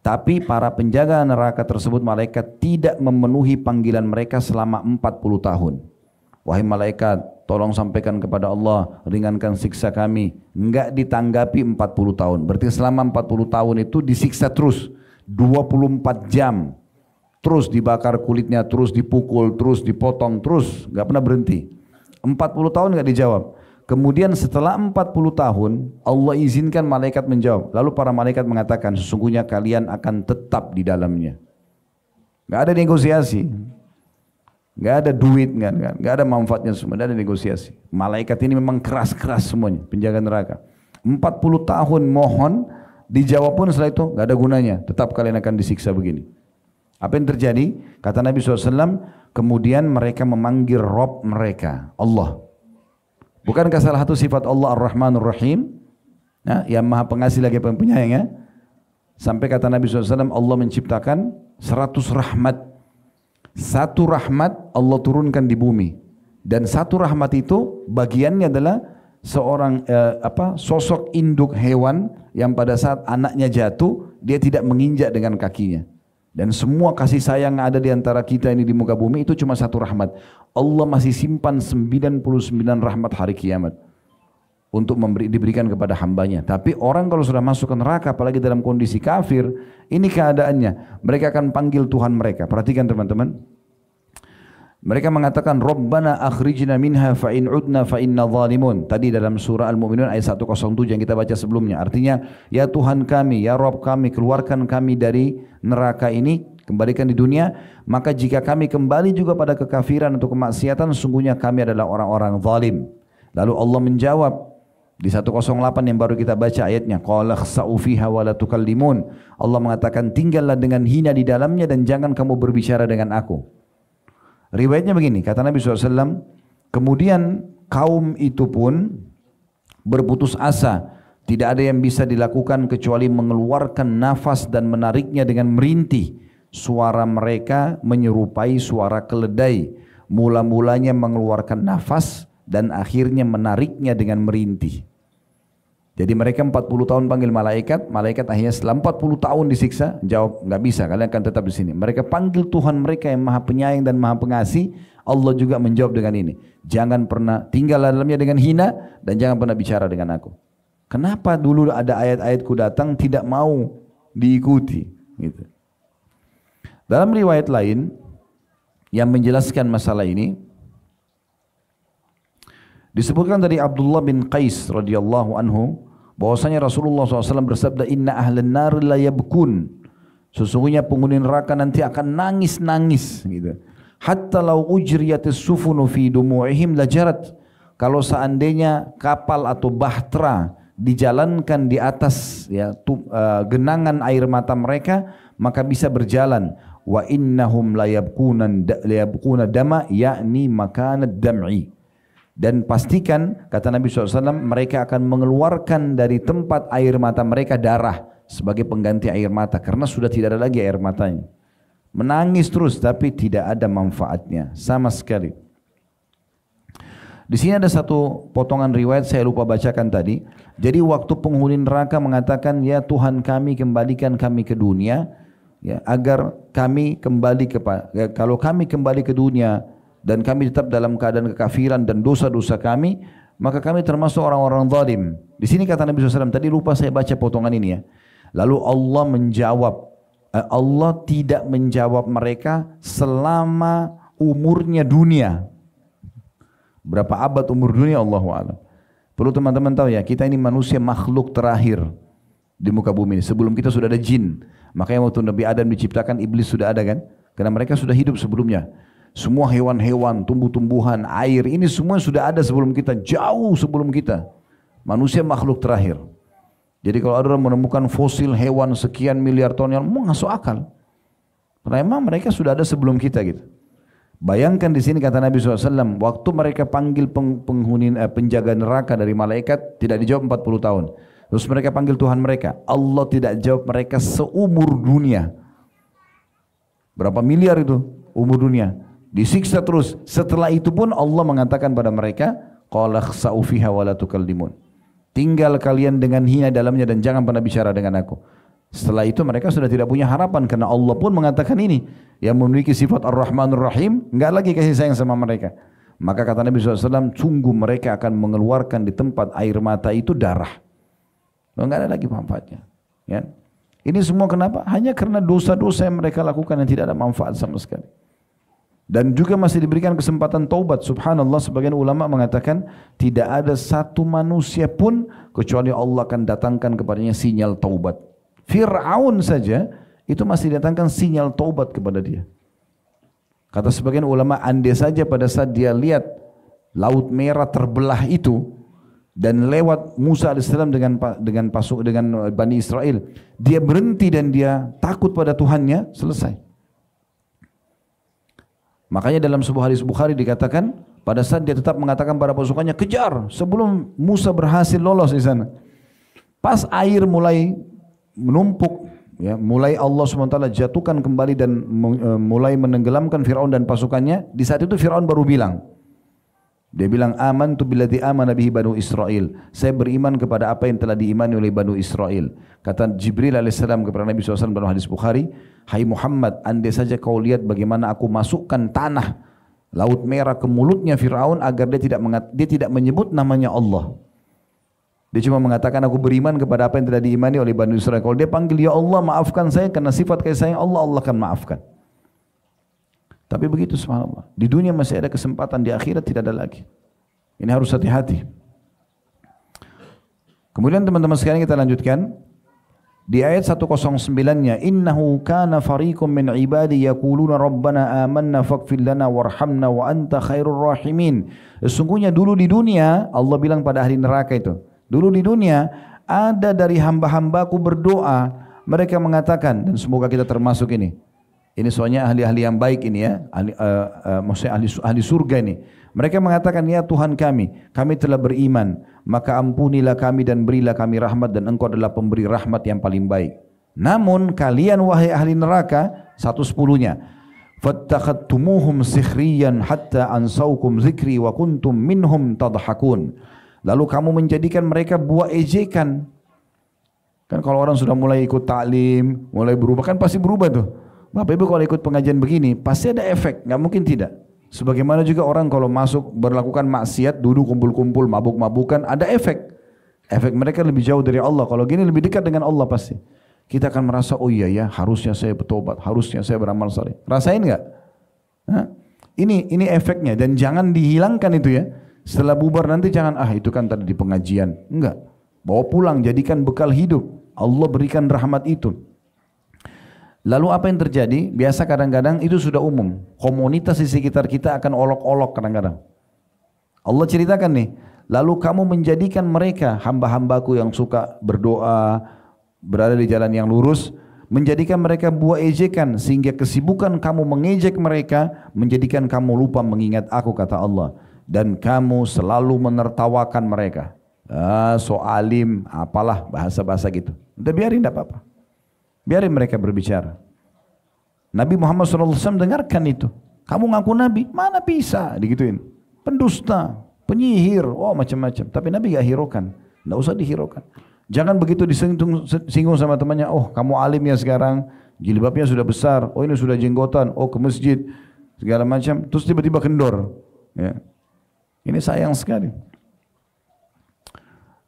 Tapi para penjaga neraka tersebut, malaikat tidak memenuhi panggilan mereka selama 40 tahun. Wahai malaikat, tolong sampaikan kepada Allah, ringankan siksa kami. Enggak ditanggapi 40 tahun. Berarti selama 40 tahun itu disiksa terus. 24 jam. Terus dibakar kulitnya, terus dipukul, terus dipotong, terus. Enggak pernah berhenti. 40 tahun enggak dijawab. Kemudian setelah 40 tahun Allah izinkan malaikat menjawab. Lalu para malaikat mengatakan sesungguhnya kalian akan tetap di dalamnya. Gak ada negosiasi. Gak ada duit, gak ada manfaatnya semua, gak ada negosiasi. Malaikat ini memang keras-keras semuanya, penjaga neraka. 40 tahun mohon, dijawab pun setelah itu gak ada gunanya. Tetap kalian akan disiksa begini. Apa yang terjadi? Kata Nabi SAW, kemudian mereka memanggil Rob mereka, Allah. Bukankah salah satu sifat Allah Ar-Rahmanur Rahim? Nah, yang maha pengasih lagi penyayang ya. Sampai kata Nabi SAW, Allah menciptakan 100 rahmat. Satu rahmat Allah turunkan di bumi. Dan satu rahmat itu bagiannya adalah seorang sosok induk hewan yang pada saat anaknya jatuh, dia tidak menginjak dengan kakinya. Dan semua kasih sayang yang ada di antara kita ini di muka bumi itu cuma satu rahmat. Allah masih simpan 99 rahmat hari kiamat untuk diberikan kepada hambanya. Tapi orang kalau sudah masuk ke neraka, apalagi dalam kondisi kafir, ini keadaannya. Mereka akan panggil Tuhan mereka. Perhatikan teman-teman. Mereka mengatakan, Rabbana akhrijna minha fa'in udna fa'inna zalimun. Tadi dalam surah Al-Mu'minun ayat 107 yang kita baca sebelumnya. Artinya, ya Tuhan kami, ya Rabb kami, keluarkan kami dari neraka ini, kembalikan di dunia. Maka jika kami kembali juga pada kekafiran atau kemaksiatan, sungguhnya kami adalah orang-orang zalim. Lalu Allah menjawab di 108 yang baru kita baca ayatnya, qala khsa'u fiha wa la tukallimun. Allah mengatakan, tinggallah dengan hina di dalamnya dan jangan kamu berbicara dengan aku. Riwayatnya begini, kata Nabi SAW, kemudian kaum itu pun berputus asa. Tidak ada yang bisa dilakukan kecuali mengeluarkan nafas dan menariknya dengan merintih. Suara mereka menyerupai suara keledai. Mula-mulanya mengeluarkan nafas dan akhirnya menariknya dengan merintih. Jadi mereka 40 tahun panggil malaikat, malaikat akhirnya setelah 40 tahun disiksa, jawab, nggak bisa, kalian akan tetap di sini. Mereka panggil Tuhan mereka yang maha penyayang dan maha pengasih, Allah juga menjawab dengan ini. Jangan pernah tinggal dalamnya dengan hina dan jangan pernah bicara dengan aku. Kenapa dulu ada ayat-ayatku datang tidak mau diikuti? Gitu. Dalam riwayat lain yang menjelaskan masalah ini, disebutkan dari Abdullah bin Qais radhiyallahu anhu bahwasanya Rasulullah SAW bersabda, Inna ahlan nar la yabkun. Sesungguhnya penghuni neraka nanti akan nangis-nangis gitu. Hatta law ujriyatis sufunu fi dumu'ihim lajarat. Kalau seandainya kapal atau bahtera dijalankan di atas ya, genangan air mata mereka, maka bisa berjalan. Wa innahum la yabkuna dama, yakni makanad dam'i. Dan pastikan, kata Nabi SAW, mereka akan mengeluarkan dari tempat air mata mereka darah sebagai pengganti air mata, karena sudah tidak ada lagi air matanya. Menangis terus tapi tidak ada manfaatnya sama sekali. Di sini ada satu potongan riwayat saya lupa bacakan tadi. Jadi waktu penghuni neraka mengatakan, ya Tuhan kami, kembalikan kami ke dunia, ya, agar kami kembali kalau kami kembali ke dunia dan kami tetap dalam keadaan kekafiran dan dosa-dosa kami, maka kami termasuk orang-orang zalim. Di sini kata Nabi SAW, tadi lupa saya baca potongan ini ya. Lalu Allah menjawab, Allah tidak menjawab mereka selama umurnya dunia. Berapa abad umur dunia Allahu a'lam. Perlu teman-teman tahu ya, kita ini manusia makhluk terakhir di muka bumi ini. Sebelum kita sudah ada jin. Makanya waktu Nabi Adam diciptakan, iblis sudah ada kan? Karena mereka sudah hidup sebelumnya. Semua hewan-hewan, tumbuh-tumbuhan, air, ini semua sudah ada sebelum kita, jauh sebelum kita. Manusia makhluk terakhir. Jadi kalau ada orang menemukan fosil hewan sekian miliar tahun yang masuk akal. Karena memang mereka sudah ada sebelum kita gitu. Bayangkan di sini kata Nabi SAW, waktu mereka panggil penjaga neraka dari malaikat, tidak dijawab 40 tahun. Terus mereka panggil Tuhan mereka, Allah tidak jawab mereka seumur dunia. Berapa miliar itu umur dunia? Disiksa terus. Setelah itu pun Allah mengatakan pada mereka, qala khsa'u fiha wa la tukallimun. Tinggal kalian dengan hina dalamnya dan jangan pernah bicara dengan aku. Setelah itu mereka sudah tidak punya harapan karena Allah pun mengatakan ini, yang memiliki sifat Ar-Rahmanur Rahim, enggak lagi kasih sayang sama mereka. Maka kata Nabi SAW, sungguh mereka akan mengeluarkan di tempat air mata itu darah. Enggak ada lagi manfaatnya. Ya. Ini semua kenapa? Hanya karena dosa-dosa yang mereka lakukan yang tidak ada manfaat sama sekali. Dan juga masih diberikan kesempatan taubat. Subhanallah, sebagian ulama mengatakan tidak ada satu manusia pun kecuali Allah akan datangkan kepadanya sinyal taubat. Fir'aun saja itu masih datangkan sinyal taubat kepada dia. Kata sebagian ulama, andai saja pada saat dia lihat Laut Merah terbelah itu dan lewat Musa AS dengan Bani Israel, dia berhenti dan dia takut pada Tuhannya, selesai. Makanya dalam sebuah hadis Bukhari dikatakan pada saat dia tetap mengatakan pada pasukannya kejar sebelum Musa berhasil lolos di sana. Pas air mulai menumpuk, ya, mulai Allah SWT jatuhkan kembali dan mulai menenggelamkan Fir'aun dan pasukannya. Di saat itu Fir'aun baru bilang, dia bilang, amantu billadzi amana bihi Banu Israel. Saya beriman kepada apa yang telah diimani oleh Banu Israel. Kata Jibril alaihissalam kepada Nabi SAW dalam hadis Bukhari, hai Muhammad, andai saja kau lihat bagaimana aku masukkan tanah Laut Merah ke mulutnya Fir'aun agar dia tidak menyebut namanya Allah. Dia cuma mengatakan aku beriman kepada apa yang telah diimani oleh Banu Israel. Kalau dia panggil ya Allah maafkan saya karena sifat kasih sayang Allah, Allah akan maafkan. Tapi begitu subhanallah. Di dunia masih ada kesempatan, di akhirat tidak ada lagi. Ini harus hati-hati. Kemudian teman-teman sekalian kita lanjutkan. Di ayat 109-nya, innahu kana fariqum min ibadi yaquluna rabbana amanna faghfir lana warhamna wa anta khairur rahimin. Sesungguhnya dulu di dunia, Allah bilang pada ahli neraka itu, dulu di dunia ada dari hamba-hambaku berdoa, mereka mengatakan, dan semoga kita termasuk ini. Ini soalnya ahli-ahli yang baik ini ya, maksudnya ahli surga ini. Mereka mengatakan, ya Tuhan kami telah beriman, maka ampunilah kami dan berilah kami rahmat dan Engkau adalah pemberi rahmat yang paling baik. Namun kalian wahai ahli neraka, 110-nya, fattakhadtumuhum sikhriyan hatta ansaukum zikri wa kuntum minhum tadhakun. Lalu kamu menjadikan mereka buah ejekan. Kan kalau orang sudah mulai ikut taklim, mulai berubah, kan pasti berubah tuh. Bapak Ibu kalau ikut pengajian begini pasti ada efek, nggak mungkin tidak. Sebagaimana juga orang kalau masuk berlakukan maksiat, duduk kumpul-kumpul, mabuk-mabukan, ada efek. Efek mereka lebih jauh dari Allah. Kalau gini lebih dekat dengan Allah pasti. Kita akan merasa, oh iya ya, harusnya saya bertobat, harusnya saya beramal saleh. Rasain nggak? Ini efeknya dan jangan dihilangkan itu ya. Setelah bubar nanti jangan, itu kan tadi di pengajian. Enggak. Bawa pulang, jadikan bekal hidup. Allah berikan rahmat itu. Lalu apa yang terjadi? Biasa kadang-kadang itu sudah umum. Komunitas di sekitar kita akan olok-olok kadang-kadang. Allah ceritakan nih, lalu kamu menjadikan mereka hamba-hambaku yang suka berdoa, berada di jalan yang lurus, menjadikan mereka buah ejekan sehingga kesibukan kamu mengejek mereka menjadikan kamu lupa mengingat aku, kata Allah, dan kamu selalu menertawakan mereka. So alim, apalah bahasa-bahasa gitu. Udah biarin, tidak apa-apa. Biarin mereka berbicara. Nabi Muhammad SAW dengarkan itu. Kamu ngaku Nabi, mana bisa digituin. Pendusta, penyihir, macam-macam. Tapi Nabi gak hiraukan. Tidak usah dihiraukan. Jangan begitu disinggung sama temannya. Oh kamu alim ya sekarang, jilbabnya sudah besar. Oh ini sudah jenggotan. Oh ke masjid, segala macam. Terus tiba-tiba kendor. Ya. Ini sayang sekali.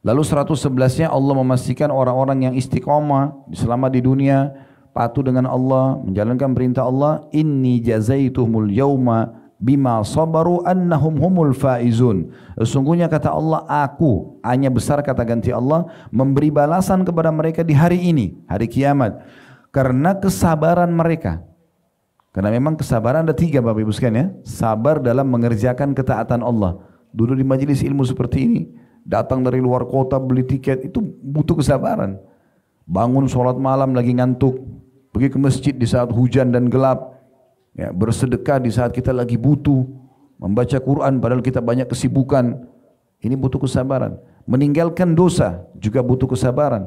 Lalu 111-nya Allah memastikan orang-orang yang istiqomah selama di dunia, patuh dengan Allah, menjalankan perintah Allah, inni jazaituhumul yauma bima sabaru annahum humul faizun. Sesungguhnya kata Allah, aku, hanya besar kata ganti Allah, memberi balasan kepada mereka di hari ini, hari kiamat, karena kesabaran mereka. Karena memang kesabaran ada 3 Bapak Ibu sekalian ya. Sabar dalam mengerjakan ketaatan Allah. Dulu di majelis ilmu seperti ini, datang dari luar kota beli tiket, itu butuh kesabaran. Bangun sholat malam lagi ngantuk, pergi ke masjid di saat hujan dan gelap, ya, bersedekah di saat kita lagi butuh, membaca Quran padahal kita banyak kesibukan. Ini butuh kesabaran. Meninggalkan dosa juga butuh kesabaran.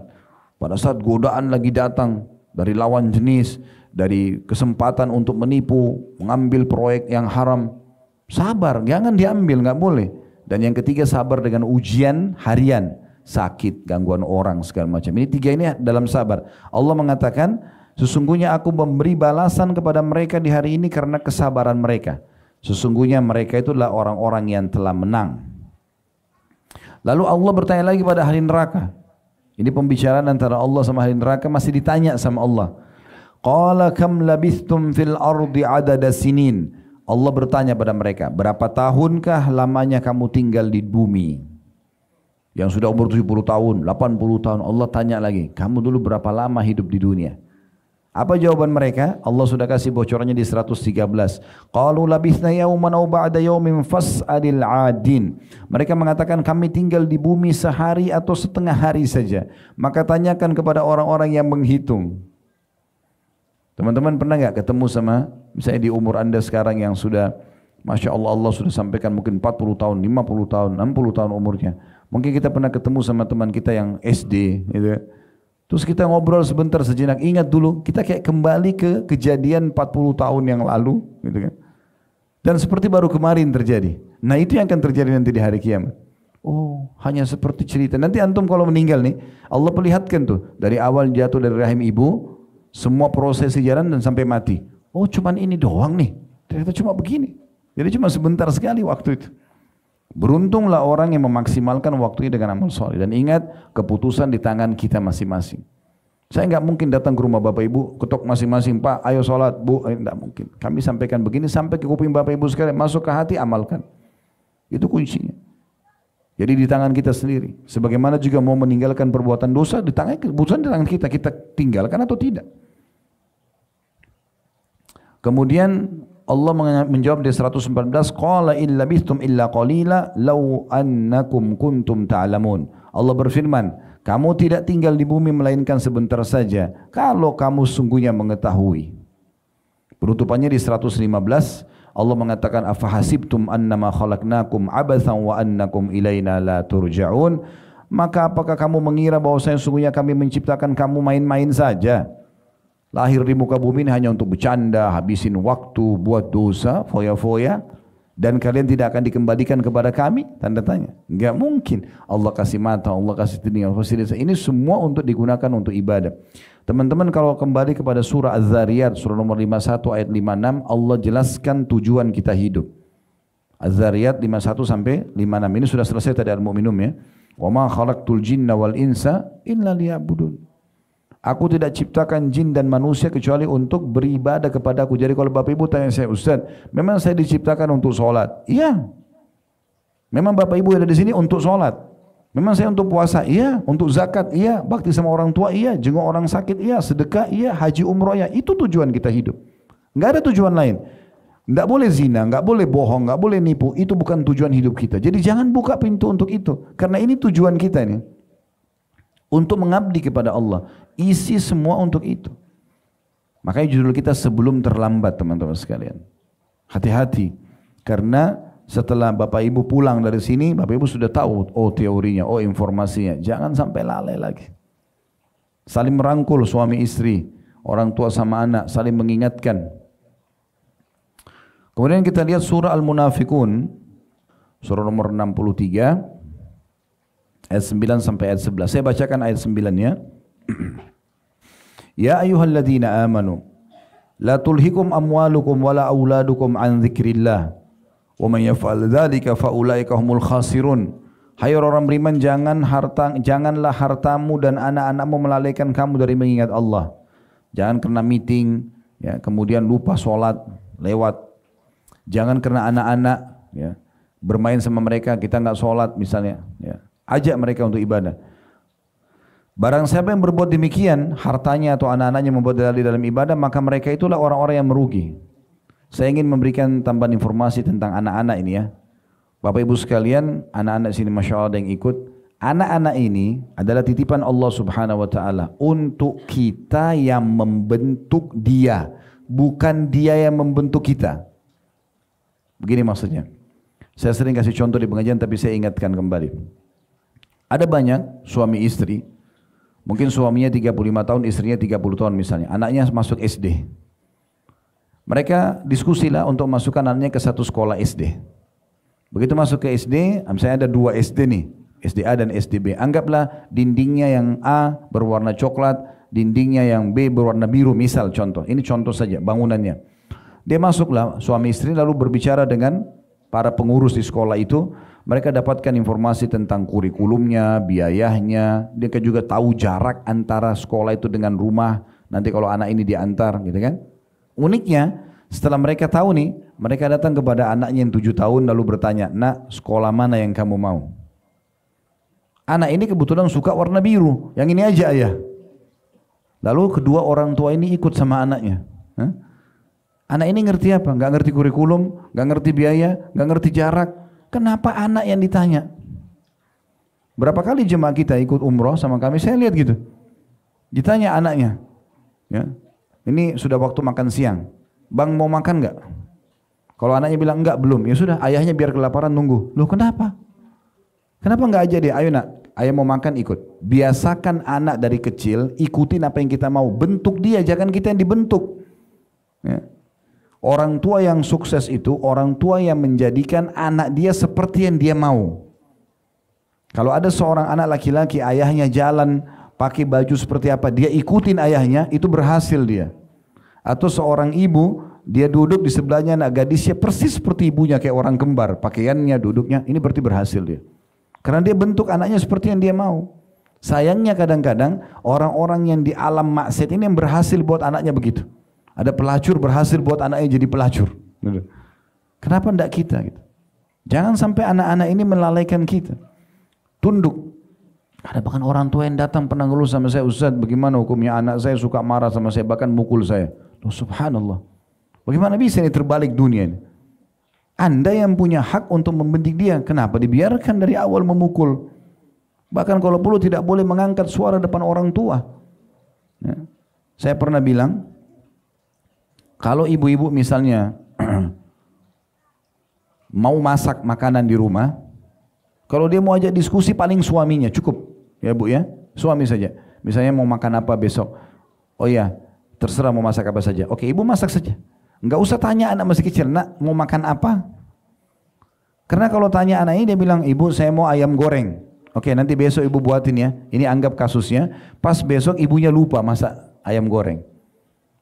Pada saat godaan lagi datang dari lawan jenis, dari kesempatan untuk menipu, mengambil proyek yang haram, sabar, jangan diambil, nggak boleh. Dan yang ketiga, sabar dengan ujian harian, sakit, gangguan orang, segala macam. Ini 3 ini dalam sabar. Allah mengatakan, sesungguhnya aku memberi balasan kepada mereka di hari ini karena kesabaran mereka. Sesungguhnya mereka itulah orang-orang yang telah menang. Lalu Allah bertanya lagi pada ahli neraka. Ini pembicaraan antara Allah sama ahli neraka, masih ditanya sama Allah. Qala kam labithtum fil ardi adada sinin. Allah bertanya pada mereka, berapa tahunkah lamanya kamu tinggal di bumi? Yang sudah umur 70 tahun, 80 tahun, Allah tanya lagi, kamu dulu berapa lama hidup di dunia? Apa jawaban mereka? Allah sudah kasih bocorannya di 113. Qalu labithna yawman aw ba'da yawmin fas'alil 'adin. Mereka mengatakan kami tinggal di bumi sehari atau setengah hari saja. Maka tanyakan kepada orang-orang yang menghitung. Teman-teman pernah enggak ketemu sama misalnya di umur Anda sekarang yang sudah Masya Allah, Allah sudah sampaikan mungkin 40 tahun, 50 tahun, 60 tahun umurnya. Mungkin kita pernah ketemu sama teman kita yang SD gitu. Terus kita ngobrol sebentar sejenak, ingat dulu kita kayak kembali ke kejadian 40 tahun yang lalu gitu kan. Dan seperti baru kemarin terjadi. Nah itu yang akan terjadi nanti di hari kiamat. Oh hanya seperti cerita. Nanti antum kalau meninggal nih, Allah perlihatkan tuh dari awal jatuh dari rahim ibu, semua prosesi jalan dan sampai mati. Oh cuman ini doang nih, ternyata cuma begini. Jadi cuma sebentar sekali waktu itu. Beruntunglah orang yang memaksimalkan waktunya dengan amal soleh. Dan ingat, keputusan di tangan kita masing-masing. Saya enggak mungkin datang ke rumah Bapak Ibu, ketok masing-masing, Pak ayo sholat, Bu, enggak mungkin. Kami sampaikan begini sampai ke kuping Bapak Ibu sekalian, masuk ke hati, amalkan. Itu kuncinya. Jadi di tangan kita sendiri. Sebagaimana juga mau meninggalkan perbuatan dosa, keputusan di tangan kita, kita tinggalkan atau tidak. Kemudian Allah menjawab di 114, qala in labithtum illa qalila law annakum kuntum ta'lamun. Allah berfirman, kamu tidak tinggal di bumi melainkan sebentar saja kalau kamu sungguhnya mengetahui. Penutupannya di 115, Allah mengatakan afahasibtum annama khalaqnakum abathan wa annakum ilaina la turja'un. Maka apakah kamu mengira bahwasanya sungguhnya kami menciptakan kamu main-main saja? Lahir di muka bumi ini hanya untuk bercanda, habisin waktu, buat dosa, foya-foya, dan kalian tidak akan dikembalikan kepada kami? Tanda tanya. Enggak mungkin. Allah kasih mata, Allah kasih telinga, Allah kasih lisan. Ini semua untuk digunakan untuk ibadah. Teman-teman kalau kembali kepada surah Az-Zariyat, surah nomor 51 ayat 56, Allah jelaskan tujuan kita hidup. Az-Zariyat 51 sampai 56. Ini sudah selesai tadi Al-Mu'minun ya. Wa ma khalaqtul jinna wal insa illa liya'budun. Aku tidak ciptakan jin dan manusia kecuali untuk beribadah kepadaku. Jadi kalau Bapak Ibu tanya saya, Ustaz, memang saya diciptakan untuk sholat? Iya. Memang Bapak Ibu ada di sini untuk sholat? Memang saya untuk puasa? Iya. Untuk zakat? Iya. Bakti sama orang tua? Iya. Jenguk orang sakit? Iya. Sedekah? Iya. Haji umroh? Iya. Itu tujuan kita hidup. Enggak ada tujuan lain. Enggak boleh zina, enggak boleh bohong, enggak boleh nipu. Itu bukan tujuan hidup kita. Jadi jangan buka pintu untuk itu. Karena ini tujuan kita nih. Untuk mengabdi kepada Allah. Isi semua untuk itu. Makanya judul kita sebelum terlambat teman-teman sekalian. Hati-hati. Karena setelah Bapak Ibu pulang dari sini, Bapak Ibu sudah tahu oh teorinya, oh informasinya. Jangan sampai lalai lagi. Saling merangkul suami istri, orang tua sama anak, saling mengingatkan. Kemudian kita lihat surah Al-Munafikun, surah nomor 63. Ayat 9 sampai ayat 11. Saya bacakan ayat 9-nya. Ya ayyuhalladzina amanu la tulhikum amwalukum wala auladukum an dzikrillah wa man yaf'al dzalika faulaika humul khasirun. Hai orang beriman, janganlah hartamu dan anak-anakmu melalaikan kamu dari mengingat Allah. Jangan karena meeting ya, kemudian lupa sholat lewat. Jangan karena anak-anak ya, bermain sama mereka kita enggak sholat misalnya ya. Ajak mereka untuk ibadah. Barang siapa yang berbuat demikian, hartanya atau anak-anaknya membuat dalil dalam ibadah, maka mereka itulah orang-orang yang merugi. Saya ingin memberikan tambahan informasi tentang anak-anak ini ya. Bapak Ibu sekalian, anak-anak sini Masya Allah ada yang ikut. Anak-anak ini adalah titipan Allah Subhanahu Wa Taala untuk kita yang membentuk dia, bukan dia yang membentuk kita. Begini maksudnya. Saya sering kasih contoh di pengajian, tapi saya ingatkan kembali. Ada banyak suami istri, mungkin suaminya 35 tahun, istrinya 30 tahun misalnya, anaknya masuk SD. Mereka diskusilah untuk masukkan anaknya ke satu sekolah SD. Begitu masuk ke SD, misalnya ada 2 SD nih, SDA dan SDB. Anggaplah dindingnya yang A berwarna coklat, dindingnya yang B berwarna biru, misal contoh. Ini contoh saja bangunannya. Dia masuklah suami istri lalu berbicara dengan para pengurus di sekolah itu. Mereka dapatkan informasi tentang kurikulumnya, biayanya. Dia juga tahu jarak antara sekolah itu dengan rumah. Nanti kalau anak ini diantar, gitu kan? Uniknya, Setelah mereka tahu nih, mereka datang kepada anaknya yang 7 tahun lalu bertanya, nak, sekolah mana yang kamu mau? Anak ini kebetulan suka warna biru, yang ini aja ayah. Lalu kedua orang tua ini ikut sama anaknya. Hah? Anak ini ngerti apa? Gak ngerti kurikulum, gak ngerti biaya, gak ngerti jarak. Kenapa anak yang ditanya? Berapa kali jemaah kita ikut umroh sama kami, saya lihat gitu. Ditanya anaknya, ya, ini sudah waktu makan siang. Bang mau makan nggak? Kalau anaknya bilang enggak, belum, ya sudah, ayahnya biar kelaparan nunggu. Loh kenapa? Kenapa nggak aja dia? Ayo nak, ayah mau makan ikut. Biasakan anak dari kecil ikutin apa yang kita mau. Bentuk dia, jangan kita yang dibentuk. Ya. Orang tua yang sukses itu orang tua yang menjadikan anak dia seperti yang dia mau. Kalau ada seorang anak laki-laki ayahnya jalan pakai baju seperti apa, dia ikutin ayahnya, itu berhasil dia. Atau seorang ibu, dia duduk di sebelahnya anak gadisnya persis seperti ibunya, kayak orang kembar, pakaiannya, duduknya, ini berarti berhasil dia. Karena dia bentuk anaknya seperti yang dia mau. Sayangnya kadang-kadang orang-orang yang di alam maksiat ini yang berhasil buat anaknya begitu. Ada pelacur berhasil buat anaknya jadi pelacur. Kenapa enggak kita? Jangan sampai anak-anak ini melalaikan kita. Tunduk. Ada bahkan orang tua yang datang pernah ngeluh sama saya, Ustaz, bagaimana hukumnya anak saya suka marah sama saya, bahkan mukul saya. Loh, subhanallah. Bagaimana bisa ini terbalik dunia ini? Anda yang punya hak untuk membendik dia, kenapa dibiarkan dari awal memukul? Bahkan kalau perlu tidak boleh mengangkat suara depan orang tua. Ya. Saya pernah bilang, kalau ibu-ibu misalnya mau masak makanan di rumah, kalau dia mau ajak diskusi paling suaminya cukup, ya bu ya, suami saja. Misalnya mau makan apa besok, oh ya terserah mau masak apa saja. Oke, ibu masak saja. Enggak usah tanya anak masih kecil, nak mau makan apa? Karena kalau tanya anak ini dia bilang, ibu saya mau ayam goreng. Oke, nanti besok ibu buatin ya. Ini anggap kasusnya, pas besok ibunya lupa masak ayam goreng.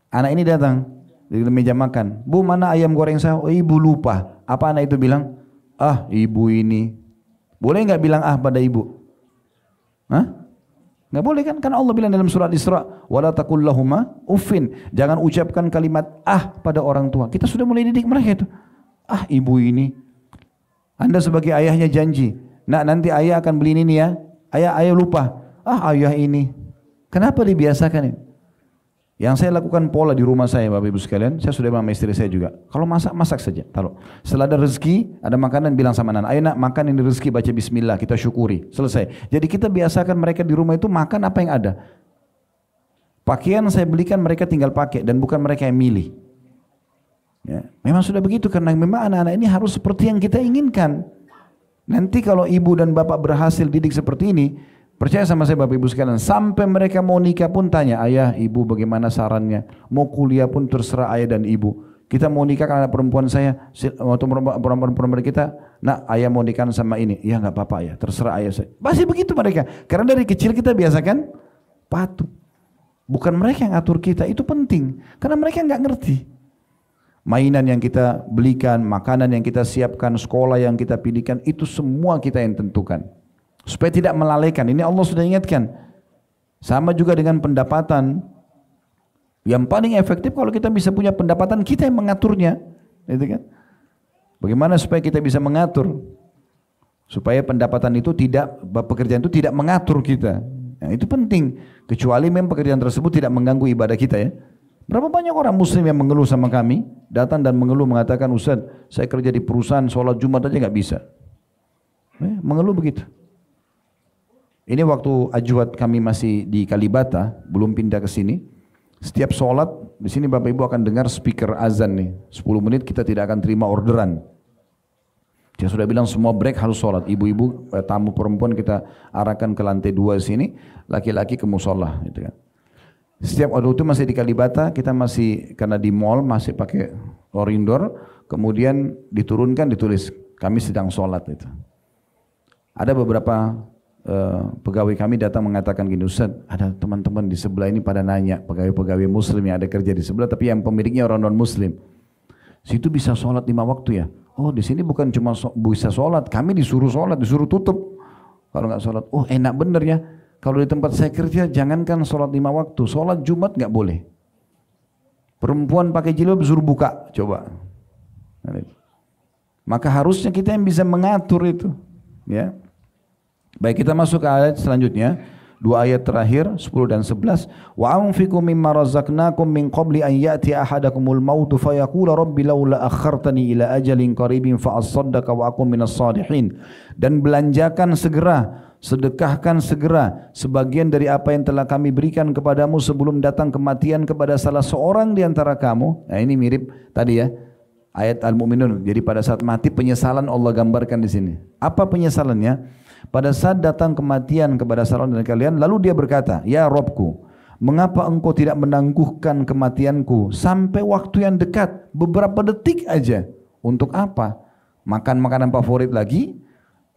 Anak ini datang di meja makan, bu mana ayam goreng saya? Oh ibu lupa. Apa anak itu bilang? Ah ibu ini. Boleh nggak bilang ah pada ibu? Hah? Nggak boleh kan? Karena Allah bilang dalam surat Isra, wala taqul lahuma uffin. Jangan ucapkan kalimat ah pada orang tua. Kita sudah mulai didik mereka itu. Ah ibu ini. Anda sebagai ayahnya janji, nak nanti ayah akan beli ini ya. Ayah lupa. Ah ayah ini. Kenapa dibiasakan ini? Yang saya lakukan pola di rumah saya, Bapak Ibu sekalian, saya sudah sama istri saya juga. Kalau masak, masak saja. Taruh. Setelah ada rezeki, ada makanan, bilang sama anak, ayo nak makan ini rezeki, baca bismillah, kita syukuri. Selesai. Jadi kita biasakan mereka di rumah itu makan apa yang ada. Pakaian saya belikan mereka tinggal pakai dan bukan mereka yang milih. Ya. Memang sudah begitu karena memang anak-anak ini harus seperti yang kita inginkan. Nanti kalau ibu dan bapak berhasil didik seperti ini, percaya sama saya Bapak Ibu sekalian, sampai mereka mau nikah pun tanya, ayah, ibu bagaimana sarannya? Mau kuliah pun terserah ayah dan ibu. Kita mau nikah karena perempuan saya, waktu perempuan kita, nak ayah mau nikah sama ini. Ya nggak apa-apa ya, terserah ayah saya. Masih begitu mereka. Karena dari kecil kita biasakan patuh. Bukan mereka yang atur kita, itu penting. Karena mereka nggak ngerti. Mainan yang kita belikan, makanan yang kita siapkan, sekolah yang kita pilihkan, itu semua kita yang tentukan. Supaya tidak melalaikan. Ini Allah sudah ingatkan. Sama juga dengan pendapatan. Yang paling efektif kalau kita bisa punya pendapatan, kita yang mengaturnya. Gitu kan? Bagaimana supaya kita bisa mengatur? Supaya pendapatan itu tidak, pekerjaan itu tidak mengatur kita. Nah, itu penting. Kecuali memang pekerjaan tersebut tidak mengganggu ibadah kita ya. Berapa banyak orang muslim yang mengeluh sama kami, datang dan mengeluh mengatakan, Ustaz, saya kerja di perusahaan, sholat Jumat aja nggak bisa. Mengeluh begitu. Ini waktu ajwad kami masih di Kalibata, belum pindah ke sini. Setiap sholat, di sini Bapak Ibu akan dengar speaker azan nih. 10 menit kita tidak akan terima orderan. Dia sudah bilang semua break harus sholat. Ibu-ibu, tamu perempuan kita arahkan ke lantai 2 sini, laki-laki ke musola. Gitu kan. Setiap waktu itu masih di Kalibata, kita masih, karena di mall masih pakai orindor, kemudian diturunkan ditulis, kami sedang sholat itu. Ada beberapa pegawai kami datang mengatakan gini, Ustaz, ada teman-teman di sebelah ini pada nanya, pegawai-pegawai muslim yang ada kerja di sebelah, tapi yang pemiliknya orang non-muslim. Situ bisa sholat 5 waktu ya? Oh di sini bukan cuma bisa sholat, kami disuruh sholat, disuruh tutup. Kalau nggak sholat, oh enak bener ya. Kalau di tempat saya kerja, jangankan sholat 5 waktu, sholat Jumat nggak boleh. Perempuan pakai jilbab suruh buka, coba. Maka harusnya kita yang bisa mengatur itu, ya. Baik, kita masuk ke ayat selanjutnya. Dua ayat terakhir 10 dan 11. Wa anfiqu mimma razaqnakum min qabli an ya'ti ahadakumul maut fa yaqula rabbi laula akhartani ila ajalin qaribin fa asaddaqa wa akun minas salihin. Dan belanjakan segera, sedekahkan segera sebagian dari apa yang telah kami berikan kepadamu sebelum datang kematian kepada salah seorang di antara kamu. Nah, ini mirip tadi ya, ayat Al-Mu'minun. Jadi pada saat mati penyesalan Allah gambarkan di sini. Apa penyesalannya? Pada saat datang kematian kepada salah dari kalian, lalu dia berkata, ya Robku, mengapa engkau tidak menangguhkan kematianku sampai waktu yang dekat, beberapa detik aja? Untuk apa? Makan makanan favorit lagi,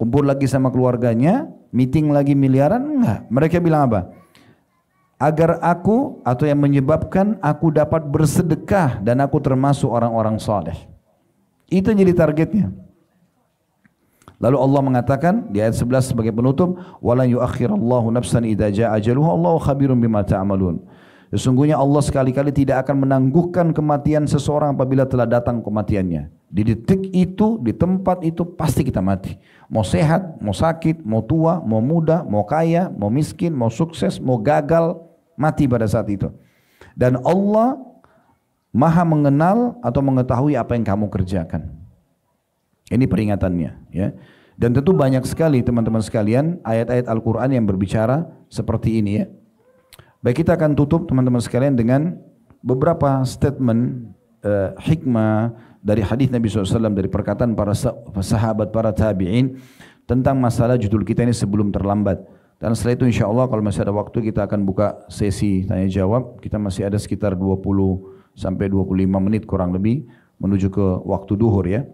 kumpul lagi sama keluarganya, meeting lagi miliaran? Enggak. Mereka bilang apa? Agar aku, atau yang menyebabkan aku dapat bersedekah dan aku termasuk orang-orang saleh. Itu jadi targetnya. Lalu Allah mengatakan di ayat 11 sebagai penutup, wala yuakhirallahu nafsan idza jaa ajaluha Allahu khabirum bima ta'malun. Sesungguhnya Allah sekali-kali tidak akan menangguhkan kematian seseorang apabila telah datang kematiannya. Di detik itu, di tempat itu pasti kita mati. Mau sehat, mau sakit, mau tua, mau muda, mau kaya, mau miskin, mau sukses, mau gagal, mati pada saat itu. Dan Allah Maha mengenal atau mengetahui apa yang kamu kerjakan. Ini peringatannya, ya. Dan tentu banyak sekali teman-teman sekalian ayat-ayat Al-Quran yang berbicara seperti ini, ya. Baik, kita akan tutup teman-teman sekalian dengan beberapa statement hikmah dari hadis Nabi SAW, dari perkataan para sahabat, para tabi'in tentang masalah judul kita ini sebelum terlambat. Dan setelah itu insya Allah kalau masih ada waktu kita akan buka sesi tanya jawab. Kita masih ada sekitar 20 sampai 25 menit kurang lebih menuju ke waktu duhur, ya.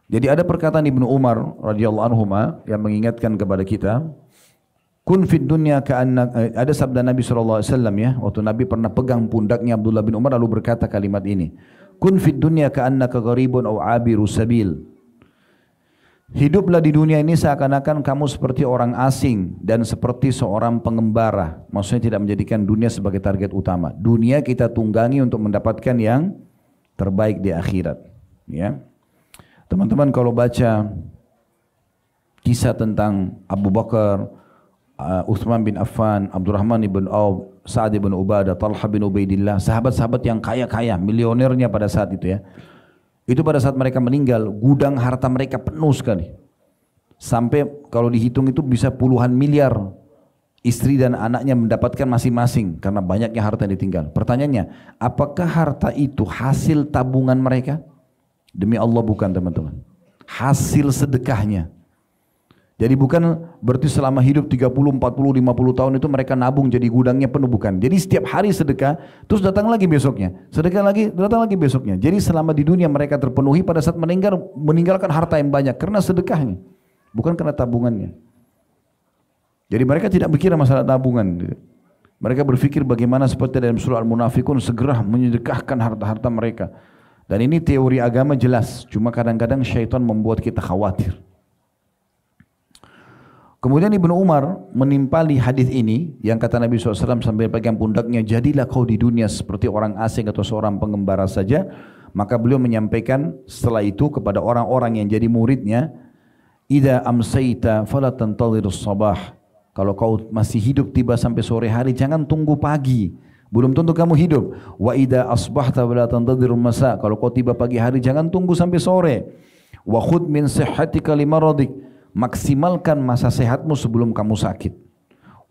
Jadi ada perkataan Ibnu Umar radhiyallahu anhuma yang mengingatkan kepada kita, kun fid dunya ka'anna, ada sabda Nabi sallallahu alaihi wasallam, ya, waktu Nabi pernah pegang pundaknya Abdullah bin Umar lalu berkata kalimat ini, kun fid dunya ka'annaka gharibun aw 'abiru sabil. Hiduplah di dunia ini seakan-akan kamu seperti orang asing dan seperti seorang pengembara. Maksudnya tidak menjadikan dunia sebagai target utama. Dunia kita tunggangi untuk mendapatkan yang terbaik di akhirat, ya. Teman-teman kalau baca kisah tentang Abu Bakar, Uthman bin Affan, Abdurrahman bin Auf, Sa'ad bin Ubadah, Talha bin Ubaidillah, sahabat-sahabat yang kaya-kaya, milionernya pada saat itu, ya. Itu pada saat mereka meninggal, gudang harta mereka penuh sekali. Sampai kalau dihitung itu bisa puluhan miliar. Istri dan anaknya mendapatkan masing-masing karena banyaknya harta yang ditinggal. Pertanyaannya, apakah harta itu hasil tabungan mereka? Demi Allah bukan, teman-teman. Hasil sedekahnya. Jadi bukan berarti selama hidup 30, 40, 50 tahun itu mereka nabung jadi gudangnya penuh, bukan. Jadi setiap hari sedekah, terus datang lagi besoknya. Sedekah lagi, datang lagi besoknya. Jadi selama di dunia mereka terpenuhi, pada saat meninggalkan harta yang banyak karena sedekahnya. Bukan karena tabungannya. Jadi mereka tidak berpikir masalah tabungan. Mereka berpikir bagaimana seperti dalam surah Al-Munafikun segera menyedekahkan harta-harta mereka. Dan ini teori agama jelas, cuma kadang-kadang syaitan membuat kita khawatir. Kemudian Ibnu Umar menimpali hadis ini yang kata Nabi SAW sambil pegang pundaknya, jadilah kau di dunia seperti orang asing atau seorang pengembara saja. Maka beliau menyampaikan setelah itu kepada orang-orang yang jadi muridnya, idza amsayta fala tantadhirus sabah. Kalau kau masih hidup tiba sampai sore hari, jangan tunggu pagi. Belum tentu kamu hidup. Wa idza asbahta wala tantadhirul masa. Kalau kau tiba pagi hari jangan tunggu sampai sore. Wa khudh min sihhatika limaradik. Maksimalkan masa sehatmu sebelum kamu sakit.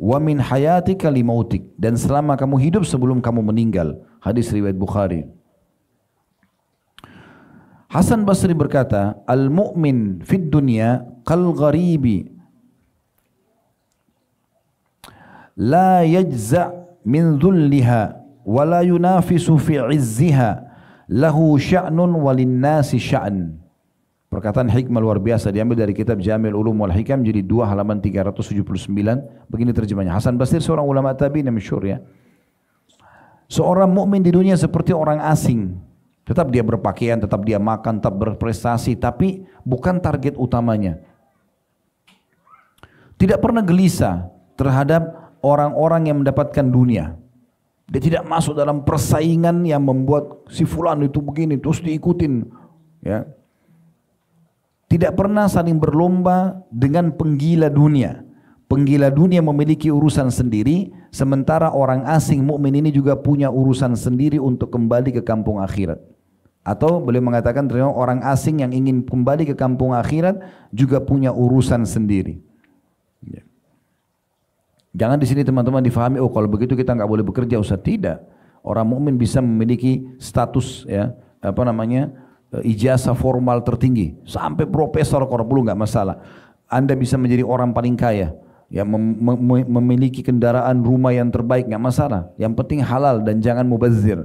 Wa min hayatika limautik. Dan selama kamu hidup sebelum kamu meninggal. Hadis riwayat Bukhari. Hasan Basri berkata, al-mu'min fid dunya kal gharibi la yajza' min dhulliha wa la yunafisu fi 'izziha lahu sya'nun walinnasi sya'an. Perkataan hikmah luar biasa diambil dari kitab Jamil Ulum wal Hikam jadi 2 halaman 379. Begini terjemahnya. Hasan Basri seorang ulama tabi'in yang masyhur, ya. Seorang mukmin di dunia seperti orang asing. Tetap dia berpakaian, tetap dia makan, tetap berprestasi, tapi bukan target utamanya. Tidak pernah gelisah terhadap orang-orang yang mendapatkan dunia. Dia tidak masuk dalam persaingan yang membuat si fulan itu begini terus diikutin, ya. Tidak pernah saling berlomba dengan penggila dunia. Penggila dunia memiliki urusan sendiri, sementara orang asing mukmin ini juga punya urusan sendiri untuk kembali ke kampung akhirat. Atau boleh mengatakan orang asing yang ingin kembali ke kampung akhirat juga punya urusan sendiri. Ya. Jangan di sini teman-teman difahami, oh kalau begitu kita nggak boleh bekerja, Ustaz. Tidak. Orang mukmin bisa memiliki status, ya, ijazah formal tertinggi sampai profesor kalau perlu, nggak masalah. Anda bisa menjadi orang paling kaya, ya, memiliki kendaraan, rumah yang terbaik, nggak masalah. Yang penting halal dan jangan mubazir.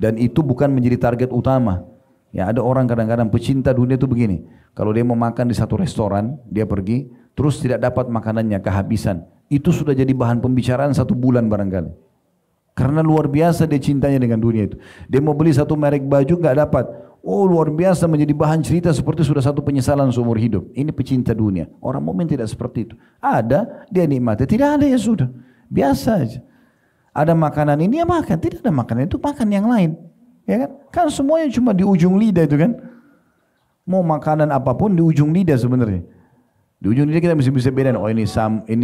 Dan itu bukan menjadi target utama. Ya, ada orang kadang-kadang pecinta dunia itu begini. Kalau dia mau makan di satu restoran, dia pergi, terus tidak dapat makanannya, kehabisan. Itu sudah jadi bahan pembicaraan 1 bulan barangkali. Karena luar biasa dia cintanya dengan dunia itu. Dia mau beli satu merek baju, nggak dapat. Oh, luar biasa, menjadi bahan cerita seperti sudah satu penyesalan seumur hidup. Ini pecinta dunia. Orang mukmin tidak seperti itu. Ada, dia nikmati. Tidak ada, ya sudah. Biasa aja. Ada makanan ini, ya makan. Tidak ada makanan itu, makan yang lain. Ya kan? Kan semuanya cuma di ujung lidah itu kan. Mau makanan apapun di ujung lidah sebenarnya. Di ujung lidah kita bisa bedain. Oh, ini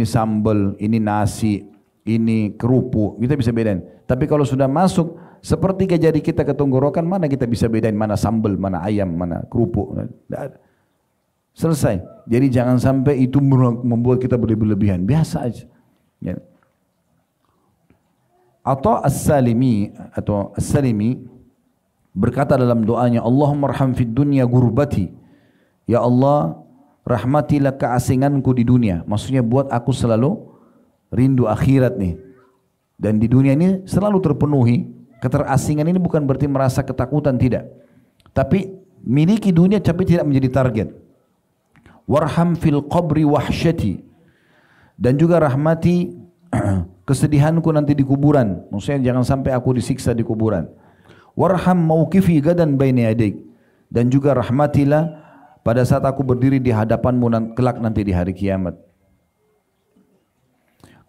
sambal, ini nasi, ini kerupuk. Kita bisa bedain. Tapi kalau sudah masuk seperti jari kita ke tenggorokan, mana kita bisa bedain mana sambal, mana ayam, mana kerupuk. Tidak ada. Selesai. Jadi jangan sampai itu membuat kita berlebihan. Biasa aja. Ya. Atau As-Salimi berkata dalam doanya, Allahumma arham fid dunya gurbati. Ya Allah, rahmatilah keasinganku di dunia. Maksudnya buat aku selalu rindu akhirat nih. Dan di dunia ini selalu terpenuhi. Keterasingan ini bukan berarti merasa ketakutan, tidak. Tapi miliki dunia tapi tidak menjadi target. Warham fil qabri wahsyati. Dan juga rahmati kesedihanku nanti di kuburan. Maksudnya jangan sampai aku disiksa di kuburan. Warham mauqifi gadan baina yadik. Dan juga rahmatilah pada saat aku berdiri di hadapanmu kelak nanti di hari kiamat.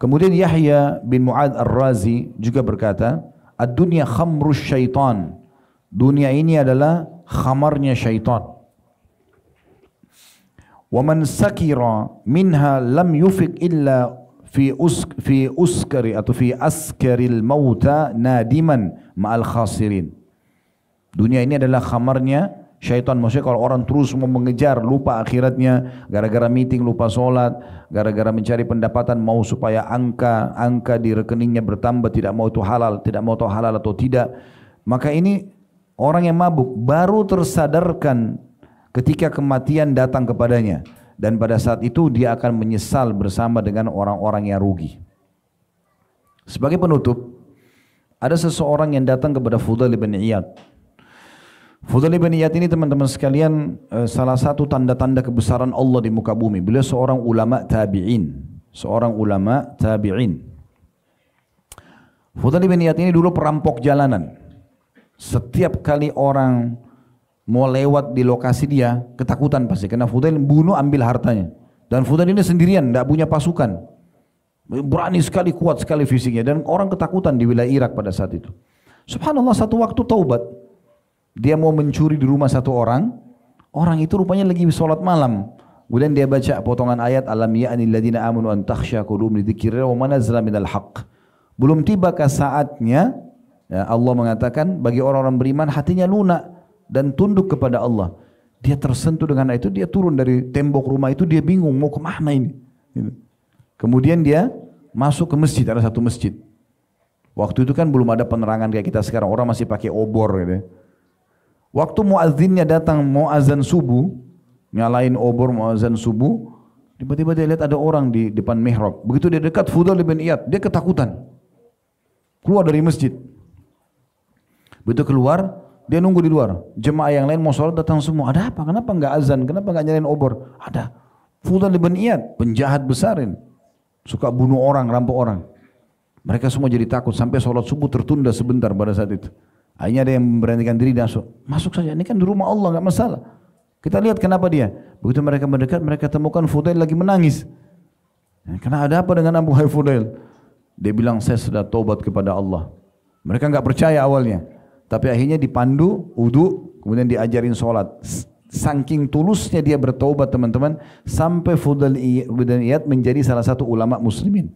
Kemudian Yahya bin Mu'adz Ar-Razi juga berkata, ad-dunya khamrus syaitan. Dunia ini adalah khamarnya syaitan. Wa man sakira minha lam yufik illa fi uskari atau fi askaril mauta nadiman ma'al khasirin. Dunia ini adalah khamarnya syaitan. Maksudnya kalau orang terus mau mengejar, lupa akhiratnya, gara-gara meeting lupa sholat, gara-gara mencari pendapatan mau supaya angka di rekeningnya bertambah, tidak mau itu halal, tidak mau tahu halal atau tidak. Maka ini orang yang mabuk baru tersadarkan ketika kematian datang kepadanya. Dan pada saat itu dia akan menyesal bersama dengan orang-orang yang rugi. Sebagai penutup, ada seseorang yang datang kepada Fudail bin Iyad. Fudail bin Iyad ini teman-teman sekalian salah satu tanda-tanda kebesaran Allah di muka bumi. Beliau seorang ulama tabi'in. Fudail bin Iyad ini dulu perampok jalanan. Setiap kali orang mau lewat di lokasi dia, ketakutan pasti. Karena Fudail bunuh, ambil hartanya. Dan Fudail ini sendirian, tidak punya pasukan. Berani sekali, kuat sekali fisiknya. Dan orang ketakutan di wilayah Irak pada saat itu. Subhanallah, satu waktu taubat. Dia mau mencuri di rumah satu orang. Orang itu rupanya lagi sholat malam. Kemudian dia baca potongan ayat, Alam ya'ni alladhina amanu an takhsha qulubuhum li dzikrillah wa ma nazala minal haqq. Belum tibakah saatnya, ya, Allah mengatakan bagi orang-orang beriman hatinya lunak dan tunduk kepada Allah. Dia tersentuh dengan itu, dia turun dari tembok rumah itu, dia bingung mau kemana ini. Kemudian dia masuk ke masjid, ada satu masjid. Waktu itu kan belum ada penerangan kayak kita sekarang, orang masih pakai obor gitu. Waktu muazzinnya datang mau azan subuh, nyalain obor mau azan subuh, tiba-tiba dia lihat ada orang di depan mihrab. Begitu dia dekat Fudail bin Iyad, dia ketakutan. Keluar dari masjid. Begitu keluar, dia nunggu di luar. Jemaah yang lain mau sholat datang semua. Ada apa? Kenapa enggak azan? Kenapa enggak nyalain obor? Ada. Fudail bin Iyad, penjahat besarin. Suka bunuh orang, rampok orang. Mereka semua jadi takut sampai sholat subuh tertunda sebentar pada saat itu. Akhirnya ada yang memberanikan diri masuk. Masuk saja, ini kan di rumah Allah, enggak masalah. Kita lihat kenapa dia. Begitu mereka mendekat, mereka temukan Fudail lagi menangis. Karena ada apa dengan Abu Fudail? Dia bilang, saya sudah taubat kepada Allah. Mereka nggak percaya awalnya, tapi akhirnya dipandu wudu, kemudian diajarin sholat. Saking tulusnya dia bertaubat teman-teman, sampai Fudail bin Iyad menjadi salah satu ulama muslimin.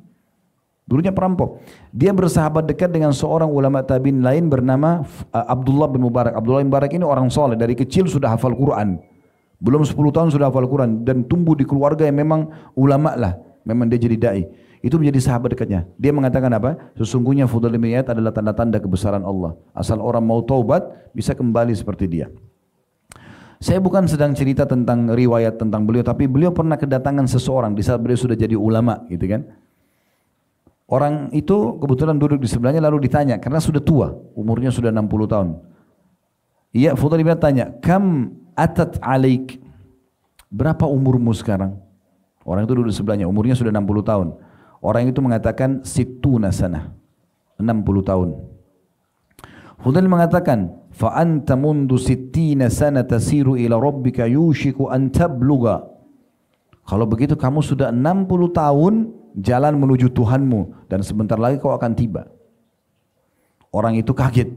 Dulunya perampok. Dia bersahabat dekat dengan seorang ulama tabi'in lain bernama Abdullah bin Mubarak. Abdullah bin Mubarak ini orang soleh, dari kecil sudah hafal Quran. Belum 10 tahun sudah hafal Quran dan tumbuh di keluarga yang memang ulama lah. Memang dia jadi dai. Itu menjadi sahabat dekatnya. Dia mengatakan apa? Sesungguhnya Fudail bin Iyad adalah tanda-tanda kebesaran Allah. Asal orang mau taubat, bisa kembali seperti dia. Saya bukan sedang cerita tentang riwayat tentang beliau, tapi beliau pernah kedatangan seseorang di saat beliau sudah jadi ulama, gitu kan? Orang itu kebetulan duduk di sebelahnya lalu ditanya, karena sudah tua, umurnya sudah 60 tahun. Iya, Fudail bin Iyad tanya, "Kam atat alaik?" Berapa umurmu sekarang? Orang itu duduk di sebelahnya, umurnya sudah 60 tahun. Orang itu mengatakan sittuna sanah, 60 tahun. Fudail mengatakan, fa anta mundu sittina sana tasiru ila rabbika yushiku an tabluga. Kalau begitu kamu sudah 60 tahun jalan menuju Tuhanmu dan sebentar lagi kau akan tiba. Orang itu kaget.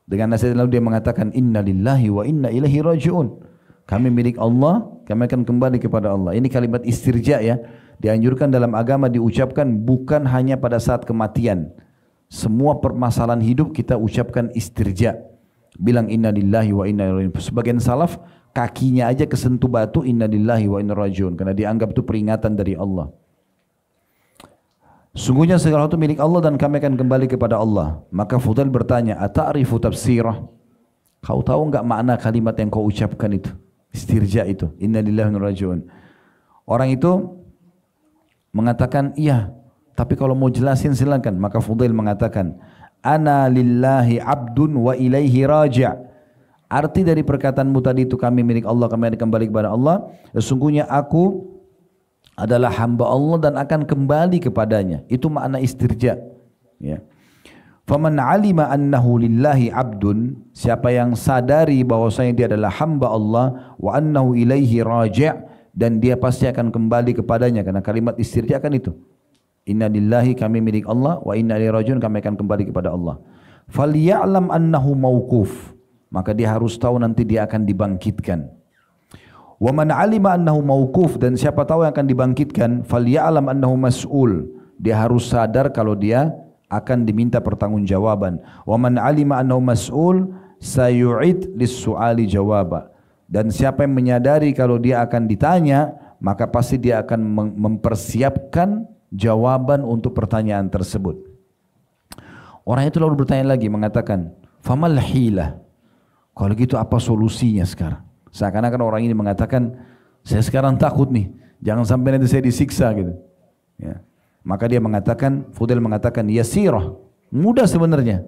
Dengan nasihat lalu dia mengatakan, inna lillahi wa inna ilaihi raji'un. Kami milik Allah, kami akan kembali kepada Allah. Ini kalimat istirja ya. Dianjurkan dalam agama diucapkan bukan hanya pada saat kematian. Semua permasalahan hidup kita ucapkan istirja. Bilang inna lillahi wa inna ilaihi raji'un. Sebagian salaf kakinya aja kesentuh batu inna lillahi wa inna raji'un. Karena dianggap itu peringatan dari Allah. Sungguhnya segala sesuatu milik Allah dan kami akan kembali kepada Allah. Maka Fudail bertanya, ata'rifu tafsirah? Kau tahu enggak makna kalimat yang kau ucapkan itu? Istirja itu, inna lillahi wa inna ilaihi raji'un. Orang itu mengatakan, iya, tapi kalau mau jelasin silakan. Maka Fudail mengatakan, ana lillahi abdun wa ilaihi raja'. Arti dari perkataanmu tadi itu kami milik Allah, kami akan kembali kepada Allah. Sesungguhnya aku adalah hamba Allah dan akan kembali kepadanya. Itu makna istirja. Ya. Faman alima annahu lillahi abdun, siapa yang sadari bahwasanya dia adalah hamba Allah, wa annahu ilaihi raji', dan dia pasti akan kembali kepadanya, karena kalimat istirja kan itu. Inna lillahi, kami milik Allah, wa inna ilaihi raji'un, kami akan kembali kepada Allah. Falya'lam annahu mauquf, maka dia harus tahu nanti dia akan dibangkitkan. Wa man 'alima annahu mauquf, dan siapa tahu yang akan dibangkitkan, falya'lam annahu mas'ul, dia harus sadar kalau dia akan diminta pertanggungjawaban. Wa man 'alima annahu mas'ul sayu'id lis-su'ali jawaba. Dan siapa yang menyadari kalau dia akan ditanya, maka pasti dia akan mempersiapkan jawaban untuk pertanyaan tersebut. Orang itu lalu bertanya lagi, mengatakan, famal hilah? Kalau gitu apa solusinya sekarang? Seakan-akan orang ini mengatakan, saya sekarang takut nih, jangan sampai nanti saya disiksa gitu. Ya. Maka dia mengatakan, Fudail mengatakan, yasirah, mudah sebenarnya.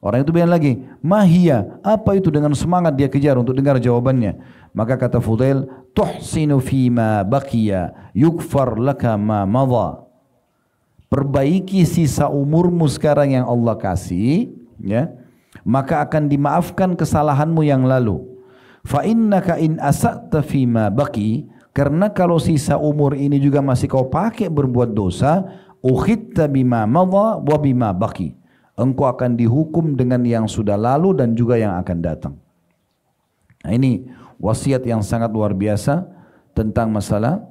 Orang itu bilang lagi, mahia, apa itu, dengan semangat dia kejar untuk dengar jawabannya. Maka kata Fudail, tuhsinu fima baqiya yukfar laka ma madha. Perbaiki sisa umurmu sekarang yang Allah kasih, ya, maka akan dimaafkan kesalahanmu yang lalu. Fa innaka in asa'ta fima baqi, karena kalau sisa umur ini juga masih kau pakai berbuat dosa, ukhitta bima madha wa bima baqi. Engkau akan dihukum dengan yang sudah lalu dan juga yang akan datang. Nah, ini wasiat yang sangat luar biasa tentang masalah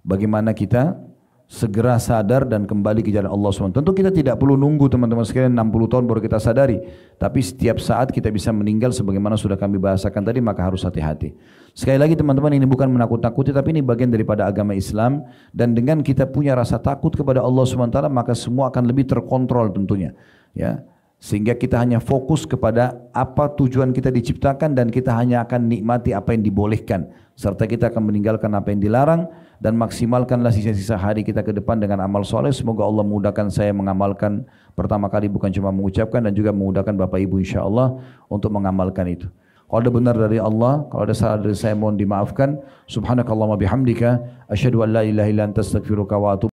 bagaimana kita segera sadar dan kembali ke jalan Allah SWT. Tentu kita tidak perlu nunggu teman-teman sekalian 60 tahun baru kita sadari. Tapi setiap saat kita bisa meninggal sebagaimana sudah kami bahasakan tadi, maka harus hati-hati. Sekali lagi teman-teman, ini bukan menakut-nakuti, tapi ini bagian daripada agama Islam. Dan dengan kita punya rasa takut kepada Allah SWT, maka semua akan lebih terkontrol tentunya. Ya, sehingga kita hanya fokus kepada apa tujuan kita diciptakan dan kita hanya akan nikmati apa yang dibolehkan, serta kita akan meninggalkan apa yang dilarang, dan maksimalkanlah sisa-sisa hari kita ke depan dengan amal soleh. Semoga Allah memudahkan saya mengamalkan, pertama kali bukan cuma mengucapkan, dan juga memudahkan Bapak Ibu insyaAllah untuk mengamalkan itu. Kalau ada benar dari Allah, kalau ada salah dari saya mohon dimaafkan. Subhanakallahumma bihamdika asyhadu an la ilaha illa anta astaghfiruka wa atubu